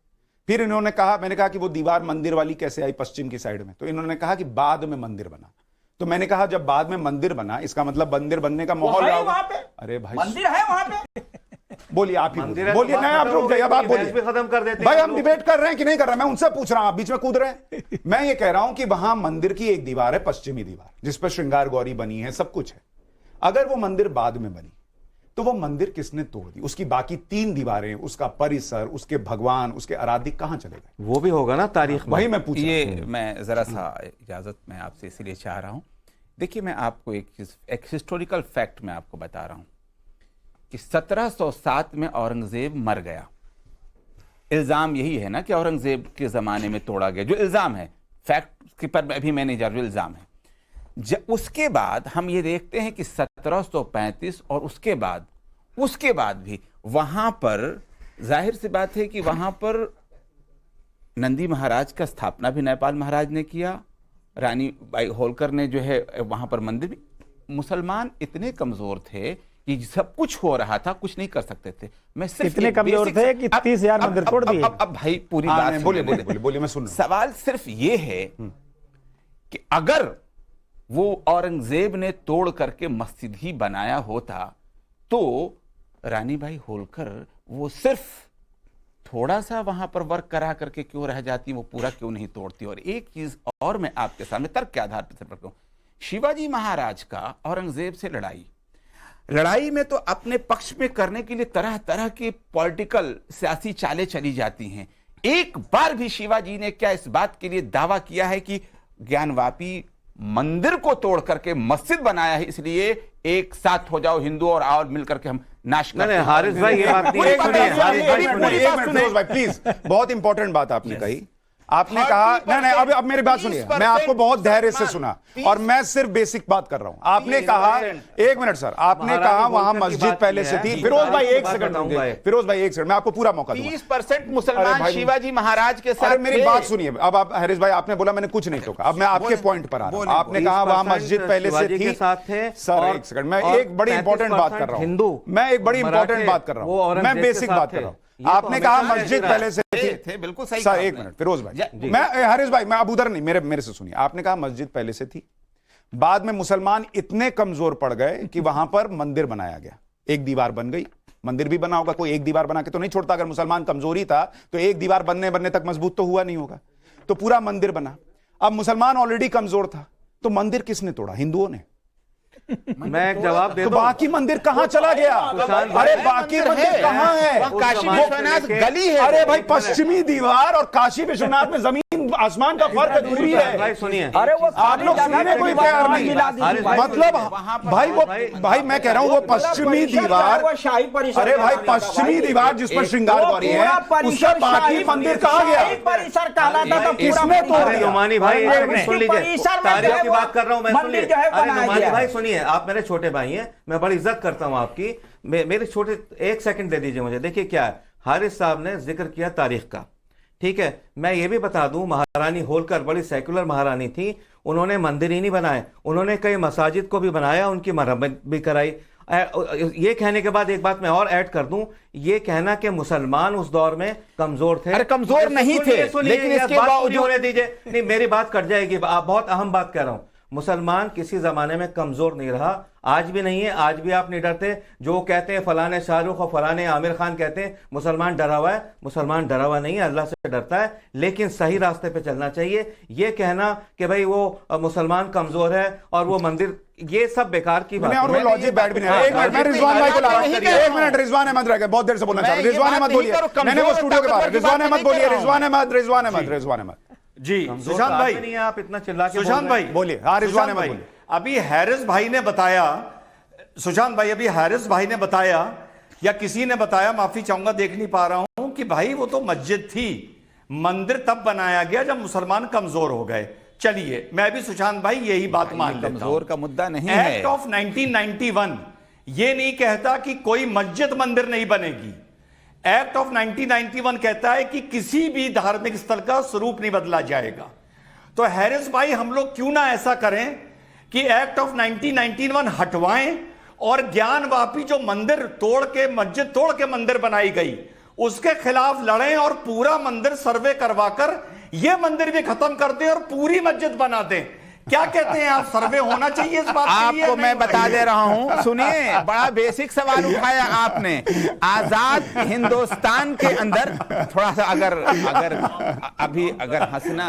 Speaker 1: फिर इन्होंने कहा, मैंने कहा कि वो दीवार मंदिर वाली कैसे आई पश्चिम की साइड में, तो इन्होंने कहा कि बाद में मंदिर बना। तो मैंने कहा जब बाद में मंदिर बना, इसका मतलब मंदिर बनने का माहौल रहा। अरे भाई
Speaker 5: मंदिर है वहां पे,
Speaker 1: बोलिए, आप ही बोलिए। नहीं आप रुक जाइए, अब आप बोलिए,
Speaker 7: खत्म कर देते
Speaker 1: भाई। हम डिबेट कर रहे हैं कि नहीं कर रहे हैं, मैं उनसे पूछ रहा हूं, आप बीच में कूद रहे हैं। मैं ये कह रहा हूं कि वहां मंदिर की एक दीवार है, पश्चिमी दीवार, जिस पर श्रृंगार गौरी बनी है, सब कुछ है। अगर वो मंदिर बाद में बनी तो वो मंदिर किसने तोड़ दी? उसकी बाकी 3 दीवारें, उसका परिसर, उसके भगवान, उसके आराध्य कहां चले गए?
Speaker 7: वो भी होगा ना तारीख में।
Speaker 1: वही मैं पूछ रहा हूं।
Speaker 8: ये मैं जरा सा इजाजत मैं आपसे इसलिए चाह रहा हूं। देखिए, मैं आपको एक हिस्टोरिकल फैक्ट मैं आपको बता रहा हूं कि 1707 में औरंगजेब मर गया। इल्जाम यही है ना कि औरंगजेब के जमाने में तोड़ा गया, जो इल्जाम है, फैक्ट के पर अभी मैं नहीं जा रहा, इल्जाम है। उसके बाद हम ये देखते हैं कि 1735 और उसके बाद भी वहां पर जाहिर सी बात है कि वहां पर नंदी महाराज का स्थापना भी नेपाल महाराज ने किया, रानी बाई होलकर ने जो है वहां पर मंदिर भी। मुसलमान इतने कमजोर थे कि सब कुछ हो रहा था, कुछ नहीं कर सकते थे। मैं सिर्फ
Speaker 6: इतने कमजोर थे कि 30,000 मंदिर तोड़ दिए।
Speaker 8: अब भाई पूरी बात
Speaker 1: बोलिए, मैं सुन रहा हूं।
Speaker 8: सवाल सिर्फ ये है कि अगर वो औरंगजेब ने तोड़ करके मस्जिद ही बनाया होता तो रानी बाई होलकर वो सिर्फ थोड़ा सा वहां पर वर्क करा करके क्यों रह जाती, वो पूरा क्यों नहीं तोड़ती? और एक चीज और मैं आपके सामने तर्क के आधार पर रखता हूं, शिवाजी महाराज का औरंगजेब से लड़ाई में तो अपने पक्ष में करने के लिए तरह तरह की पॉलिटिकल सियासी चालें चली जाती हैं। एक बार भी शिवाजी ने क्या इस बात के लिए दावा किया है कि ज्ञानवापी मंदिर को तोड़ करके मस्जिद बनाया है, इसलिए एक साथ हो जाओ हिंदू और मिलकर के हम नाश करते हैं?
Speaker 7: हारिस भाई, ये बात नहीं है।
Speaker 1: फिरोज भाई प्लीज, बहुत इंपॉर्टेंट बात आपने कही। आपने कहा नहीं, अब मेरी बात सुनिए, मैं आपको बहुत धैर्य से सुना और मैं सिर्फ बेसिक बात कर रहा हूं। आपने कहा, एक मिनट सर, आपने कहा वहां मस्जिद पहले से थी। फिरोज भाई एक सेकंड, फिरोज भाई एक सेकंड, मैं आपको पूरा मौका दूंगा।
Speaker 9: 30% मुसलमान शिवाजी महाराज के साथ।
Speaker 1: मेरी बात सुनिए, अब आप हैरिस भाई, आपने बोला मैंने कुछ नहीं टोका, अब मैं आपके पॉइंट पर आ रहा हूं। आपने कहा वहां मस्जिद पहले से थी, सर एक सेकंड, मैं एक बड़ी इंपॉर्टेंट बात कर रहा हूं, मैं एक बड़ी इंपॉर्टेंट बात कर रहा हूं, मैं बेसिक बात कर रहा हूं। आपने कहा मस्जिद पहले से
Speaker 9: थे, बिल्कुल सही
Speaker 1: सर, एक मिनट फिरोज भाई, मैं हारिस भाई, मैं अब उधर नहीं, मेरे से सुनिए। आपने कहा मस्जिद पहले से थी, बाद में मुसलमान इतने कमजोर पड़ गए कि वहां पर मंदिर बनाया गया, एक दीवार बन गई। मंदिर भी बना होगा, कोई एक दीवार बना के तो नहीं छोड़ता। अगर मुसलमान कमजोरी था तो एक दीवार बनने तक मजबूत तो हुआ नहीं होगा, तो पूरा मंदिर बना। अब मुसलमान ऑलरेडी कमजोर था, तो मंदिर किसने तोड़ा? हिंदुओं ने।
Speaker 7: मैं एक जवाब दे
Speaker 1: तो
Speaker 7: दूं।
Speaker 1: बाकी मंदिर कहां चला गया? अरे बाकी मंदिर कहां है?
Speaker 9: काशी विश्वनाथ गली है।
Speaker 1: अरे भाई, पश्चिमी दीवार और काशी विश्वनाथ में जमीन आसमान का फर्क है, दूरी है।
Speaker 7: भाई सुनिए,
Speaker 5: अरे वो
Speaker 1: आप लोग सुनने कोई तैयार नहीं। मतलब भाई, वो भाई मैं कह रहा हूं, वो पश्चिमी दीवार, अरे भाई पश्चिमी दीवार जिस पर श्रृंगार गौरी है, उसका बाकी मंदिर कहां गया?
Speaker 5: परिसर कहलाता था,
Speaker 1: इसमें तोड़ दिया।
Speaker 7: नुमानी भाई सुन लीजिए, तारीख की बात कर रहा हूं मैं, सुन लीजिए। अरे नुमानी भाई सुनिए, आप मेरे छोटे भाई हैं, मैं बड़ी इज्जत करता हूं आपकी, मेरे छोटे, एक सेकंड दे दीजिए मुझे। देखिए क्या है, हारिस साहब ने जिक्र किया तारीख का, ठीक है। मैं ये भी बता दूं, महारानी होलकर बड़ी सेकुलर महारानी थी, उन्होंने मंदिर ही नहीं बनाए, उन्होंने कई मसाजिद को भी बनाया, उनकी मरम्मत भी कराई। ये कहने के बाद एक बात मैं और ऐड कर दूं, ये कहना कि मुसलमान उस दौर में कमजोर थे,
Speaker 9: अरे कमजोर नहीं थे, लेकिन इसके बावजूद
Speaker 7: होने दीजिए, नहीं मेरी बात कट जाएगी, आप बहुत अहम बात कह रहा हूं। मुसलमान किसी जमाने में कमजोर नहीं रहा, आज भी नहीं है, आज भी आप नहीं डरते। जो कहते हैं फलाने शाहरुख और फलाने आमिर खान कहते हैं मुसलमान डरा हुआ है, मुसलमान डरा हुआ नहीं है, अल्लाह से डरता है, लेकिन सही रास्ते पे चलना चाहिए। ये कहना कि भाई वो मुसलमान कमजोर है और वो मंदिर, ये सब बेकार की बात है।
Speaker 1: और वो लॉजिक बैठ भी नहीं है। एक मिनट, मैं रिजवान भाई को ला रहा हूं, एक मिनट, रिजवान अहमद रह गए, बहुत देर से बोलना चाह रहे, रिजवान अहमद बोलिए, मैंने वो स्टूडियो के बाहर, रिजवान अहमद बोलिए, रिजवान अहमद
Speaker 3: जी। सुशांत भाई
Speaker 7: नहीं, आप इतना चिल्ला के
Speaker 3: सुशांत भाई
Speaker 1: बोलिए। हाँ, रिजवान अहमद
Speaker 3: भाई,
Speaker 1: बोलिए।
Speaker 3: अभी हैरिस भाई ने बताया, सुशांत भाई अभी हैरिस भाई ने बताया या किसी ने बताया, माफी चाहूंगा देख नहीं पा रहा हूं, कि भाई वो तो मस्जिद थी, मंदिर तब बनाया गया जब मुसलमान कमजोर हो गए। चलिए, मैं भी सुशांत भाई यही बात मान लेता हूं।
Speaker 9: कमजोर का मुद्दा नहीं है।
Speaker 3: एक्ट ऑफ 1991 ये नहीं कहता कि कोई मस्जिद मंदिर नहीं बनेगी। एक्ट ऑफ 1991 कहता है कि किसी भी धार्मिक स्थल का स्वरूप नहीं बदला जाएगा। तो हैरिस भाई, हम लोग क्यों ना ऐसा करें कि एक्ट ऑफ 1991 हटवाएं और ज्ञानवापी जो मंदिर तोड़ के, मस्जिद तोड़ के मंदिर बनाई गई, उसके खिलाफ लड़ें और पूरा मंदिर सर्वे करवाकर यह मंदिर भी खत्म कर दें और पूरी मस्जिद बना दें। क्या कहते हैं आप? सर्वे होना चाहिए इस बात के लिए?
Speaker 9: आपको मैं बता दे रहा हूं, सुनिए, बड़ा बेसिक सवाल उठाया आपने। आजाद हिंदुस्तान के अंदर थोड़ा सा अगर अगर हंसना,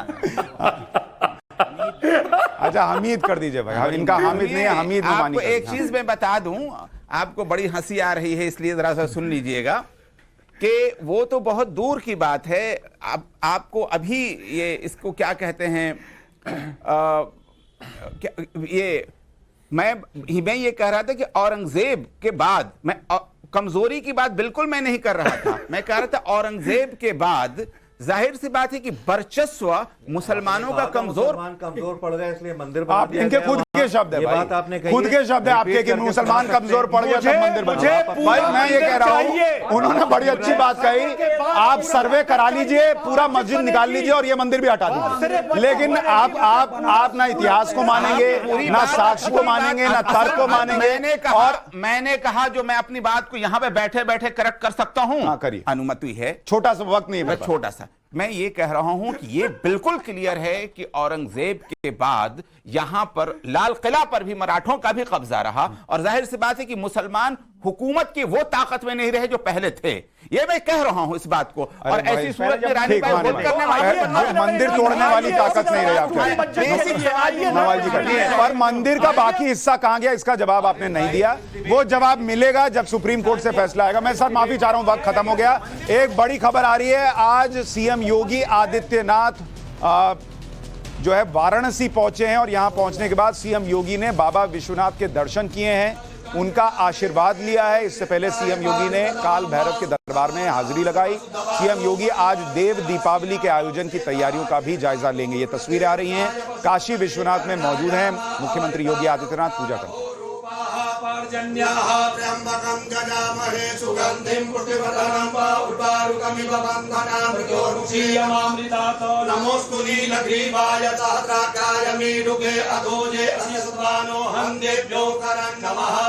Speaker 1: अच्छा हमीद कर दीजिए भाई, इनका हामिद नहीं है, हमीद नुमानी।
Speaker 9: आपको एक चीज मैं बता दूं, आपको बड़ी हंसी आ रही है इसलिए जरा सा सुन लीजिएगा, कि वो तो बहुत दूर की बात है। आपको अभी ये इसको क्या कहते हैं, मैं ये कह रहा था कि औरंगजेब के बाद, मैं कमजोरी की बात बिल्कुल मैं नहीं कर रहा था, मैं कह रहा था औरंगजेब के बाद जाहिर सी बात है कि वर्चस्व मुसलमानों का कमजोर
Speaker 7: पड़ गया, इसलिए मंदिर
Speaker 1: आप इनके खुद के शब्द है, बात आपने कही, खुद के शब्द है आपके कि मुसलमान कमजोर पड़ गया तब मंदिर बना। भाई मैं ये कह रहा हूँ, उन्होंने बड़ी अच्छी बात कही, आप सर्वे करा लीजिए, पूरा मस्जिद निकाल लीजिए और ये मंदिर भी हटा दीजिए, लेकिन आप ना इतिहास को मानेंगे, ना साक्ष्य को मानेंगे, ना तर्क को मानेंगे।
Speaker 9: और मैंने कहा जो मैं अपनी बात को यहाँ पे बैठे बैठे करेक्ट कर सकता हूँ,
Speaker 1: करिए,
Speaker 9: अनुमति है,
Speaker 1: छोटा सा वक्त नहीं है,
Speaker 9: छोटा सा। मैं ये कह रहा हूं कि ये बिल्कुल क्लियर है कि औरंगजेब के बाद यहां पर लाल किला पर भी मराठों का भी कब्जा रहा, और जाहिर सी बात है कि मुसलमान हुकूमत की वो ताकत में नहीं रहे जो पहले थे। ये मैं कह रहा हूं इस बात को, और ऐसी सूरत में रानी बाई वोट करने वाली,
Speaker 1: मंदिर तोड़ने वाली ताकत नहीं रही आपके, नवाज जी। पर मंदिर का बाकी हिस्सा कहां गया, इसका जवाब आपने नहीं दिया। वो जवाब मिलेगा जब सुप्रीम कोर्ट से फैसला आएगा। मैं सर माफी चाह रहा हूं, वक्त खत्म हो गया। एक बड़ी खबर आ रही है, आज सीएम योगी आदित्यनाथ जो है वाराणसी पहुंचे हैं, और यहां पहुंचने के बाद सीएम योगी ने बाबा विश्वनाथ के दर्शन किए हैं उनका आशीर्वाद लिया है। इससे पहले सीएम योगी ने काल भैरव के दरबार में हाजिरी लगाई। सीएम योगी आज देव दीपावली के आयोजन की तैयारियों का भी जायजा लेंगे। ये तस्वीरें आ रही हैं, काशी विश्वनाथ में मौजूद हैं मुख्यमंत्री योगी आदित्यनाथ पूजा करते।
Speaker 10: नमः